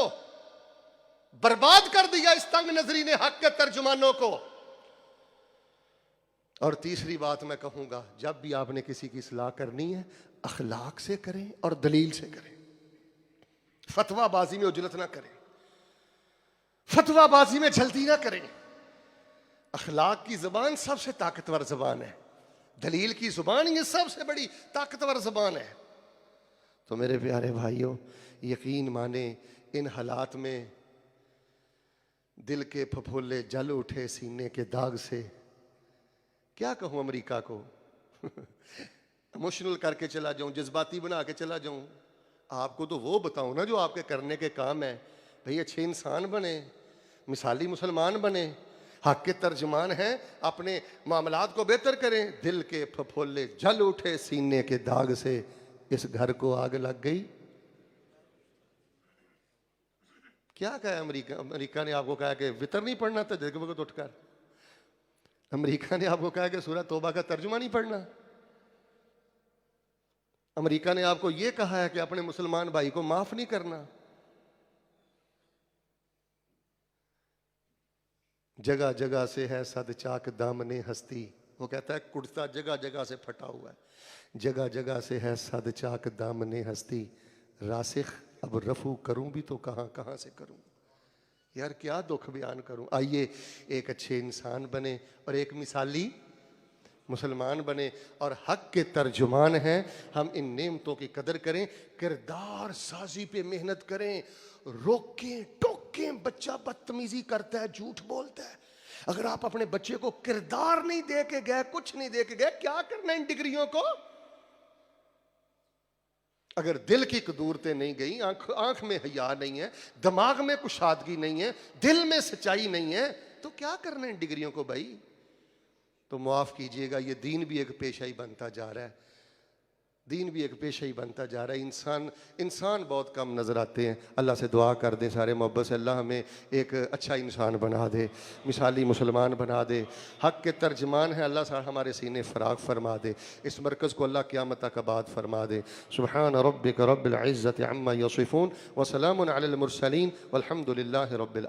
Speaker 1: बर्बाद कर दिया इस तंग नजरी ने हक के तर्जुमानों को। और तीसरी बात मैं कहूंगा, जब भी आपने किसी की इस्लाह करनी है, अखलाक से करें और दलील से करें। फतवाबाजी में उजलत ना करें, फतवाबाजी में जल्दी ना करें। अखलाक की जुबान सबसे ताकतवर जुबान है, दलील की जुबान ये सबसे बड़ी ताकतवर जुबान है। तो मेरे प्यारे भाइयों, यकीन माने इन हालात में दिल के फफोले जल उठे सीने के दाग से। क्या कहूं अमेरिका को इमोशनल करके चला जाऊं, जज्बाती बना के चला जाऊं। आपको तो वो बताऊं ना जो आपके करने के काम है। भाई अच्छे इंसान बने, मिसाली मुसलमान बने, हक के तर्जमान हैं, अपने मामलात को बेहतर करें। दिल के फफोले जल उठे सीने के दाग से, इस घर को आग लग गई। क्या कहा अमेरिका ने आपको कहा कि वितर नहीं पढ़ना था जगह को उठकर। अमेरिका ने आपको कहा कि सूरह तौबा का तर्जुमा नहीं पढ़ना। अमेरिका ने आपको यह कहा है कि अपने मुसलमान भाई को माफ नहीं करना। जगह जगह से है सदचाक दामने हस्ती। वो कहता है कुर्ता जगह जगह से फटा हुआ है, जगह जगह से है सदचाक दामने हस्ती। रासिख अब रफू करूं भी तो कहां कहां से करूं। यार क्या दुख बयान करूं। आइए एक अच्छे इंसान बने और एक मिसाली मुसलमान बने और हक के तर्जुमान हैं। हम इन नेमतों की कदर करें, किरदार साजी पे मेहनत करें, रोकें टोकें। बच्चा बदतमीजी करता है, झूठ बोलता है, अगर आप अपने बच्चे को किरदार नहीं दे के गए, कुछ नहीं दे के गए, क्या करना इन डिग्रियों को। अगर दिल की कदूरतें नहीं गई, आंख में हया नहीं है, दिमाग में कुशादगी नहीं है, दिल में सच्चाई नहीं है, तो क्या करना इन डिग्रियों को भाई। तो माफ कीजिएगा, ये दीन भी एक पेशा ही बनता जा रहा है, दीन भी एक पेशा ही बनता जा रहा है। इंसान बहुत कम नज़र आते हैं। अल्लाह से दुआ कर दें सारे मोहब्बत से, अल्लाह हमें एक अच्छा इंसान बना दे, मिसाली मुसलमान बना दे, हक के तर्जमान है। अल्लाह सा हमारे सीने फराग फरमा दे, इस मरकज़ को अल्लाह क़यामत तक आबाद फरमा दे। सुब्हान रब्बिक रब्बिल इज़्ज़ति अम्मा यसिफून व सलामुन अलल मुरसलीन वल्हम्दुलिल्लाहि रब्बिल